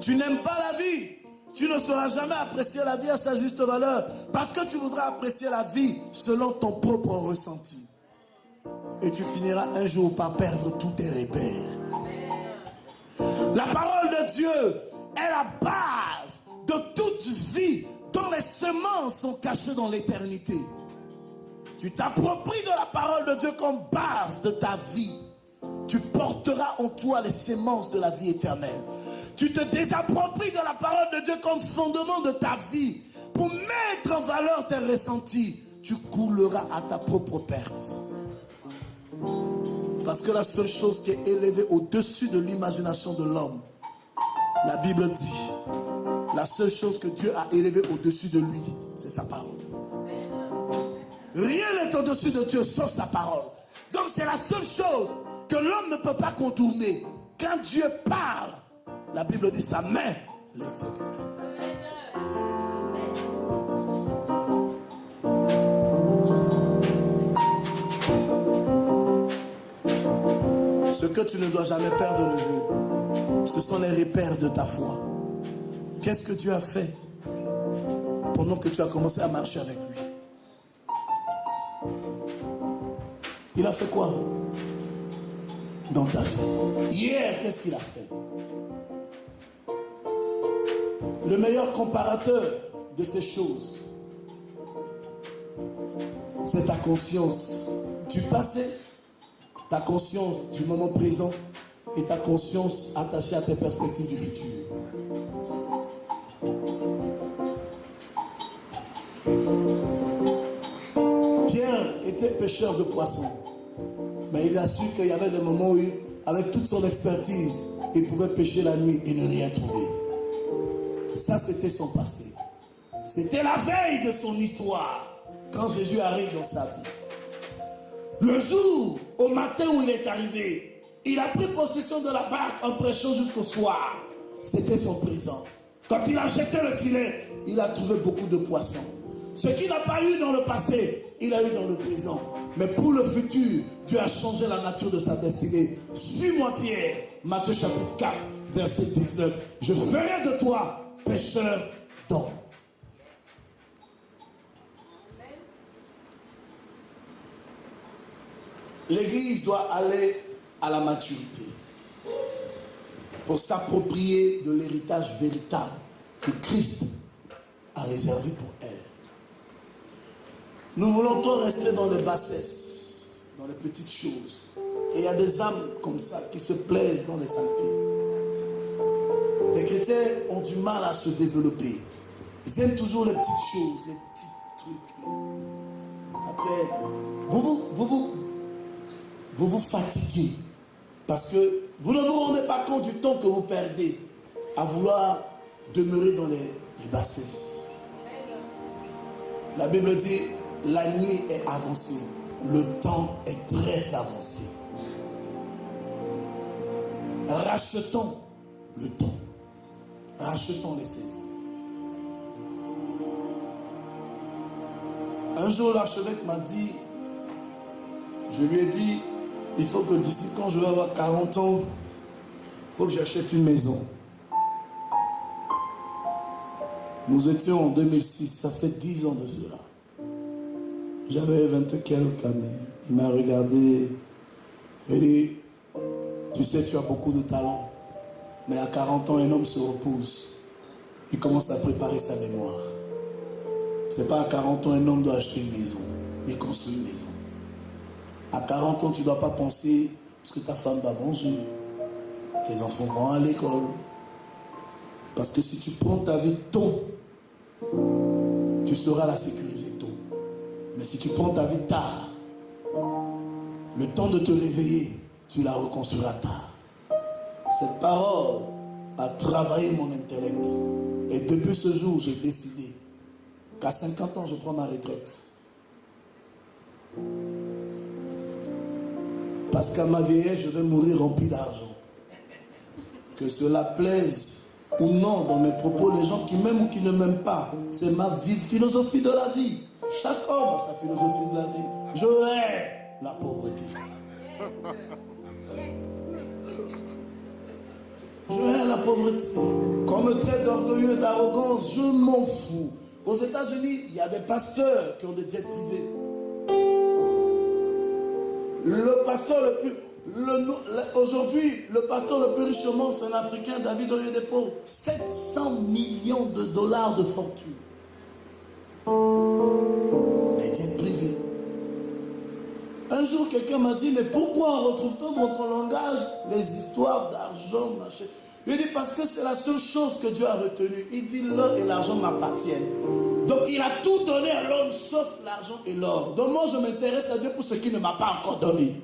Tu n'aimes pas la vie, tu ne sauras jamais apprécier la vie à sa juste valeur parce que tu voudras apprécier la vie selon ton propre ressenti. Et tu finiras un jour par perdre tous tes repères. La parole de Dieu est la base de toute vie dont les semences sont cachées dans l'éternité. Tu t'appropries de la parole de Dieu comme base de ta vie. Tu porteras en toi les semences de la vie éternelle. Tu te désappropries de la parole de Dieu comme fondement de ta vie. Pour mettre en valeur tes ressentis, tu couleras à ta propre perte. Parce que la seule chose qui est élevée au-dessus de l'imagination de l'homme, la Bible dit, la seule chose que Dieu a élevée au-dessus de lui, c'est sa parole. Rien n'est au-dessus de Dieu sauf sa parole. Donc c'est la seule chose que l'homme ne peut pas contourner. Quand Dieu parle, la Bible dit sa main l'exécute. Ce que tu ne dois jamais perdre de vue, ce sont les repères de ta foi. Qu'est-ce que Dieu a fait pendant que tu as commencé à marcher avec lui? Il a fait quoi dans ta vie? Hier, qu'est-ce qu'il a fait? Le meilleur comparateur de ces choses, c'est ta conscience du passé, ta conscience du moment présent et ta conscience attachée à tes perspectives du futur. Pierre était pêcheur de poissons, mais il a su qu'il y avait des moments où, avec toute son expertise, il pouvait pêcher la nuit et ne rien trouver. Ça, c'était son passé. C'était la veille de son histoire, quand Jésus arrive dans sa vie. Le jour, au matin où il est arrivé, il a pris possession de la barque en prêchant jusqu'au soir. C'était son présent. Quand il a jeté le filet, il a trouvé beaucoup de poissons. Ce qu'il n'a pas eu dans le passé, il a eu dans le présent. Mais pour le futur, Dieu a changé la nature de sa destinée. Suis-moi Pierre, Matthieu chapitre 4, verset 19. Je ferai de toi pêcheur d'hommes. L'église doit aller à la maturité, pour s'approprier de l'héritage véritable que Christ a réservé pour elle. Nous voulons tous rester dans les bassesses, dans les petites choses. Et il y a des âmes comme ça qui se plaisent dans les saletés. Les chrétiens ont du mal à se développer. Ils aiment toujours les petites choses, les petits trucs. Après, vous vous fatiguez. Parce que vous ne vous rendez pas compte du temps que vous perdez à vouloir demeurer dans les bassesses. La Bible dit, la nuit est avancée, le temps est très avancé. Rachetons le temps, rachetons les saisons. Un jour, l'archevêque m'a dit, je lui ai dit, il faut que d'ici quand je vais avoir 40 ans, il faut que j'achète une maison. Nous étions en 2006, ça fait 10 ans de cela. J'avais 20 quelques années. Il m'a regardé, il dit, tu sais, tu as beaucoup de talent, mais à 40 ans, un homme se repose. Il commence à préparer sa mémoire. C'est pas à 40 ans, un homme doit acheter une maison, mais construire une maison. À 40 ans, tu ne dois pas penser ce que ta femme va manger. Tes enfants vont à l'école. Parce que si tu prends ta vie tôt, tu sauras la sécuriser tôt. Mais si tu prends ta vie tard, le temps de te réveiller, tu la reconstruiras tard. Cette parole a travaillé mon intellect. Et depuis ce jour, j'ai décidé qu'à 50 ans, je prends ma retraite. Parce qu'à ma vieillesse, je vais mourir rempli d'argent. Que cela plaise ou non dans mes propos, les gens qui m'aiment ou qui ne m'aiment pas, c'est ma philosophie de la vie. Chaque homme a sa philosophie de la vie. Je hais la pauvreté. Je hais la pauvreté. Qu'on me traite d'orgueilleux, d'arrogance, je m'en fous. Aux États-Unis, il y a des pasteurs qui ont des jets privés. Le pasteur le plus... Aujourd'hui, le pasteur le plus riche au monde, c'est un Africain, David Oyedepo. 700 millions de dollars de fortune. Des jets privés. Un jour, quelqu'un m'a dit, mais pourquoi on retrouve-t-on dans ton langage les histoires d'argent, machin? Il dit, parce que c'est la seule chose que Dieu a retenue. Il dit, l'or et l'argent m'appartiennent. Donc, il a tout donné à l'homme, sauf l'argent et l'or. Donc, moi, je m'intéresse à Dieu pour ce qu'il ne m'a pas encore donné.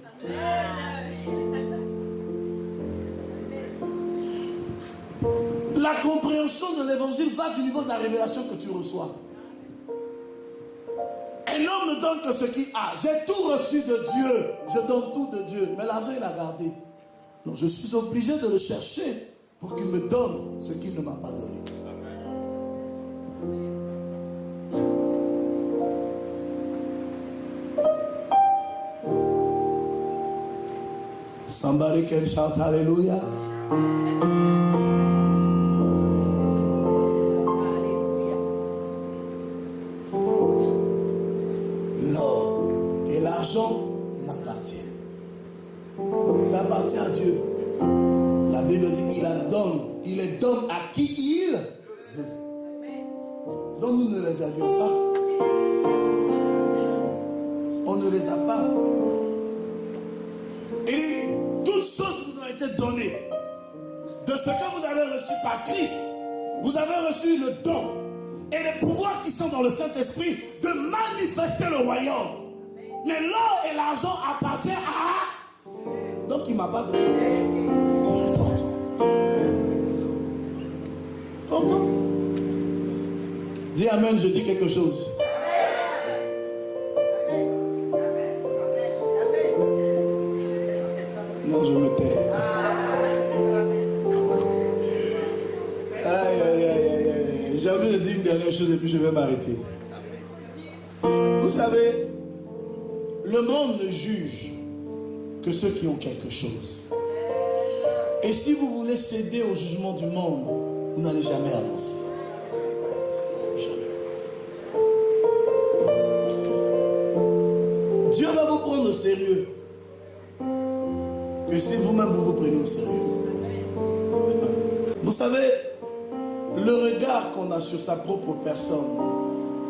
La compréhension de l'évangile va du niveau de la révélation que tu reçois. Un homme ne donne que ce qu'il a. J'ai tout reçu de Dieu. Je donne tout de Dieu. Mais l'argent, il a gardé. Donc, je suis obligé de le chercher pour qu'il me donne ce qu'il ne m'a pas donné. Somebody can shout hallelujah. L'or et l'argent m'appartiennent. Ça appartient à Dieu. La Bible dit il les donne à qui il veut. Donc nous ne les avions pas. On ne les a pas. Et toutes choses vous ont été données. De ce que vous avez reçu par Christ, vous avez reçu le don et les pouvoirs qui sont dans le Saint-Esprit de manifester le royaume. Mais l'or et l'argent appartiennent à... Donc il ne m'a pas donné. C'est important. Pourtant, dis amen, je dis quelque chose. Non, je me tais. J'ai envie de dire une dernière chose et puis je vais m'arrêter. Vous savez, le monde ne juge que ceux qui ont quelque chose. Et si vous voulez céder au jugement du monde, vous n'allez jamais avancer. Jamais. Dieu va vous prendre au sérieux. Que Mais si vous-même vous vous prenez au sérieux. Vous savez, le regard qu'on a sur sa propre personne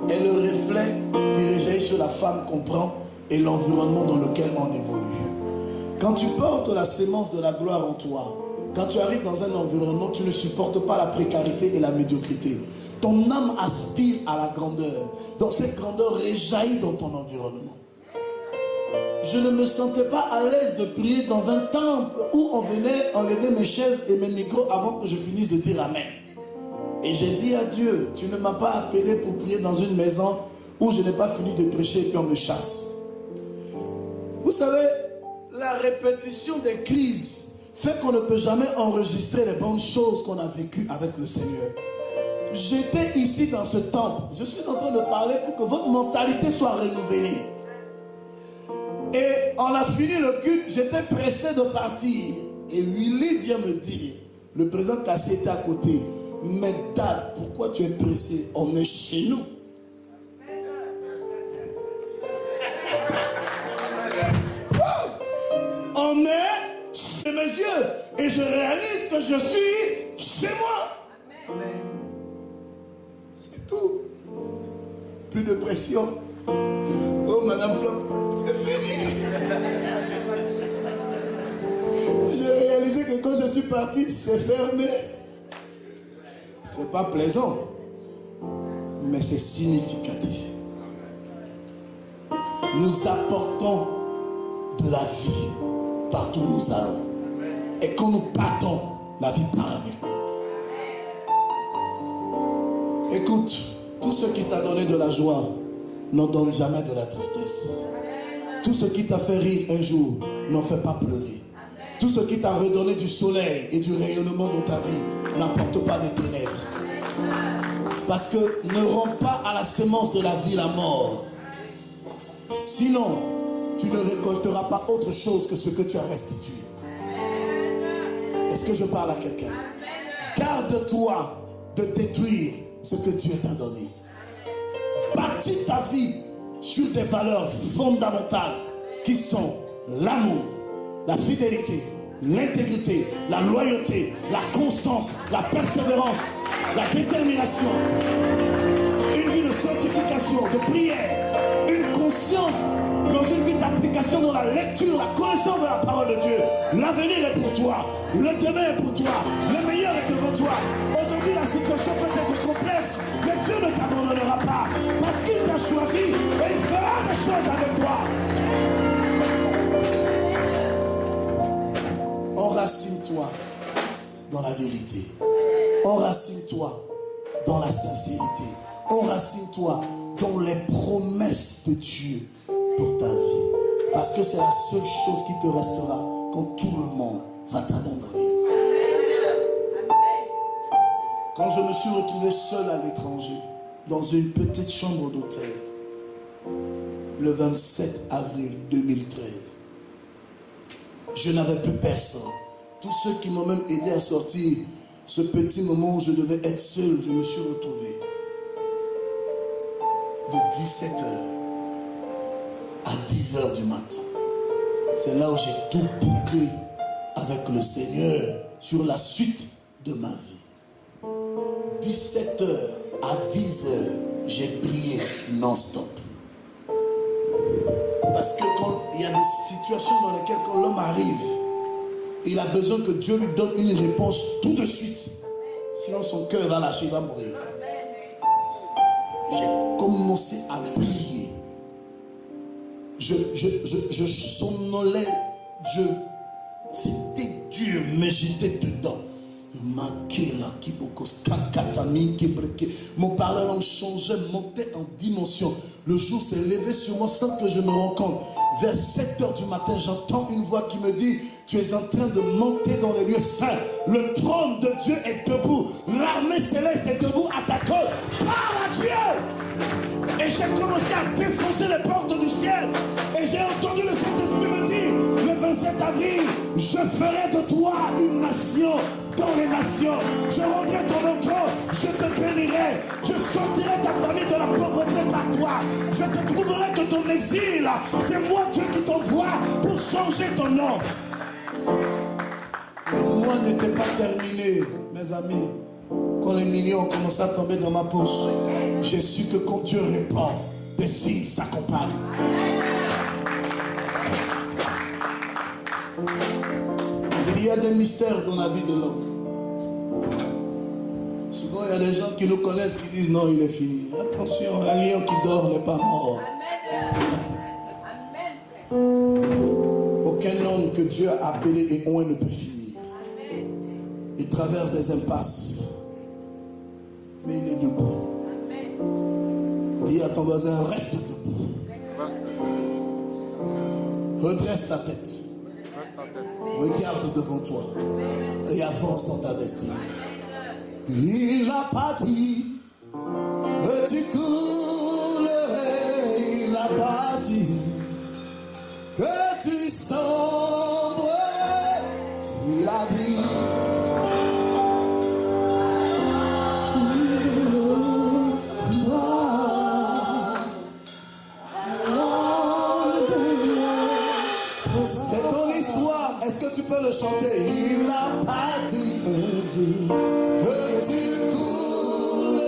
est le reflet qui réjaillit sur la femme qu'on prend et l'environnement dans lequel on évolue. Quand tu portes la sémence de la gloire en toi, quand tu arrives dans un environnement, tu ne supportes pas la précarité et la médiocrité. Ton âme aspire à la grandeur. Donc cette grandeur réjaillit dans ton environnement. Je ne me sentais pas à l'aise de prier dans un temple où on venait enlever mes chaises et mes micros avant que je finisse de dire Amen. Et j'ai dit à Dieu, tu ne m'as pas appelé pour prier dans une maison où je n'ai pas fini de prêcher et puis on me chasse. Vous savez, la répétition des crises fait qu'on ne peut jamais enregistrer les bonnes choses qu'on a vécues avec le Seigneur. J'étais ici dans ce temple. Je suis en train de parler pour que votre mentalité soit renouvelée. Et on a fini le culte, j'étais pressé de partir. Et Willy vient me dire, le président Kassi était à côté, mais Dad, pourquoi tu es pressé? On est chez nous. On est chez mes yeux. Et je réalise que je suis chez moi. C'est tout. Plus de pression. Oh, Madame Flop, c'est fini. J'ai réalisé que quand je suis parti, c'est fermé. C'est pas plaisant, mais c'est significatif. Nous apportons de la vie partout où nous allons. Et quand nous partons, la vie part avec nous. Écoute, tout ce qui t'a donné de la joie n'en donne jamais de la tristesse. Tout ce qui t'a fait rire un jour n'en fait pas pleurer. Tout ce qui t'a redonné du soleil et du rayonnement dans ta vie n'apporte pas des ténèbres. Parce que ne rends pas à la sémence de la vie la mort. Sinon, tu ne récolteras pas autre chose que ce que tu as restitué. Est-ce que je parle à quelqu'un? Garde-toi de détruire ce que Dieu t'a donné. Bâtis ta vie sur des valeurs fondamentales qui sont l'amour, la fidélité, l'intégrité, la loyauté, la constance, la persévérance, la détermination, une vie de sanctification, de prière, une conscience dans une vie d'application dans la lecture, la connaissance de la parole de Dieu. L'avenir est pour toi, le demain est pour toi, le meilleur est devant toi. Aujourd'hui la situation peut être complexe, mais Dieu ne t'abandonnera pas parce qu'il t'a choisi et il fera des choses avec toi. Enracine-toi dans la vérité. Enracine-toi dans la sincérité. Enracine-toi dans les promesses de Dieu pour ta vie. Parce que c'est la seule chose qui te restera quand tout le monde va t'abandonner. Quand je me suis retrouvé seul à l'étranger, dans une petite chambre d'hôtel, le 27 avril 2013, je n'avais plus personne. Tous ceux qui m'ont même aidé à sortir ce petit moment où je devais être seul, je me suis retrouvé de 17h à 10h du matin. C'est là où j'ai tout bouclé avec le Seigneur sur la suite de ma vie. 17h à 10h, j'ai prié non-stop. Parce que quand il y a des situations dans lesquelles quand l'homme arrive, il a besoin que Dieu lui donne une réponse tout de suite. Sinon son cœur va lâcher, il va mourir. J'ai commencé à prier. Je somnolais. C'était dur, mais j'étais dedans. Mon parler langue changeait, montait en dimension. Le jour s'est levé sur moi sans que je me rende compte. Vers 7h du matin, j'entends une voix qui me dit: tu es en train de monter dans les lieux saints. Le trône de Dieu est debout. L'armée céleste est debout à ta côte. Parle à Dieu. Et j'ai commencé à défoncer les portes du ciel. Et j'ai entendu le Saint-Esprit me dire: le 27 avril, je ferai de toi une nation dans les nations. Je rendrai ton nom grand, je te bénirai. Je sortirai ta famille de la pauvreté par toi. Je te trouverai que ton exil, c'est moi Dieu qui t'envoie pour changer ton nom. n'était pas terminé, mes amis. Quand les millions ont commencé à tomber dans ma poche, j'ai su que quand Dieu répond, des signes s'accompagnent. Il y a des mystères dans la vie de l'homme. Souvent, il y a des gens qui nous connaissent qui disent non, il est fini. Attention, un lion qui dort n'est pas mort. Aucun homme que Dieu a appelé et oint ne peut finir. Il traverse des impasses, mais il est debout. Dis à ton voisin, reste debout. Redresse ta tête. Regarde devant toi et avance dans ta destinée. Il n'a pas dit que tu coulerais. Il n'a pas dit que tu sombrerais. Il a dit c'est ton histoire. Est-ce que tu peux le chanter? Il n'a pas dit que tu coulerais.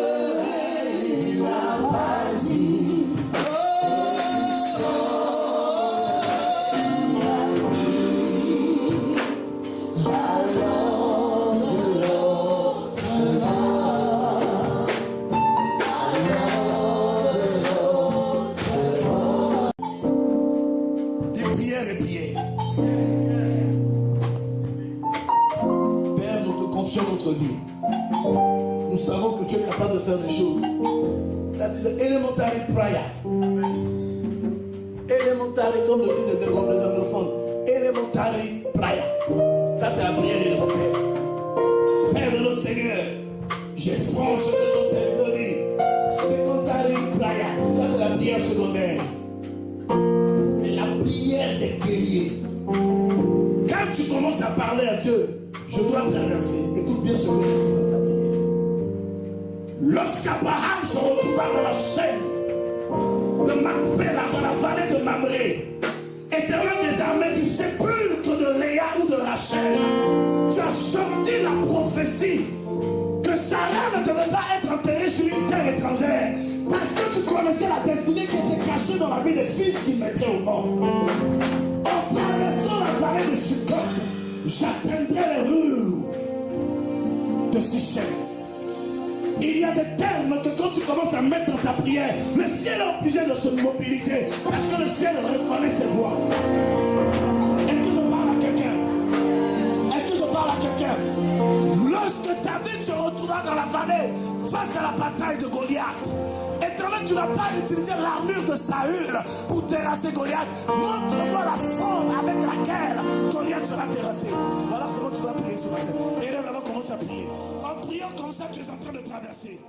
Il n'a pas dit que tu Dis prière et prière. Père, nous te confions notre vie. Nous savons que tu es capable de faire des choses. Là, tu disais elementary prayer. Elementary, comme le disent les anglophones. Elementary prayer. Ça, c'est la prière élémentaire. Père de notre Seigneur, j'ai franc ce que ton Seigneur dit. Secondary prayer. Ça, c'est la prière secondaire. Mais la prière des guerriers. Quand tu commences à parler à Dieu, je dois traverser. Écoute bien ce que je dis dans ta prière. Lorsqu'Abraham se retrouva dans la chaîne de Macpéla, dans la vallée de Mamré, Éternel des armées, du sépulcre de Léa ou de Rachel, tu as sorti la prophétie que Sarah ne devait pas être enterrée sur une terre étrangère, parce que tu connaissais la destinée qui était cachée dans la vie des fils qu'il mettrait au monde. En traversant la vallée de Sukkot, j'atteindrai les rues de Sichem. Il y a des termes que quand tu commences à mettre dans ta prière, le ciel est obligé de se mobiliser parce que le ciel reconnaît ses voix. Est-ce que je parle à quelqu'un? Est-ce que je parle à quelqu'un? Lorsque David se retrouva dans la vallée face à la bataille de Goliath, Éternel, tu n'as pas utilisé l'armure de Saül pour terrasser Goliath. Montre-moi la forme avec laquelle Goliath sera terrassé. Voilà comment tu vas prier ce matin. Et là, on commence à prier. En priant comme ça, tu es en train de traverser.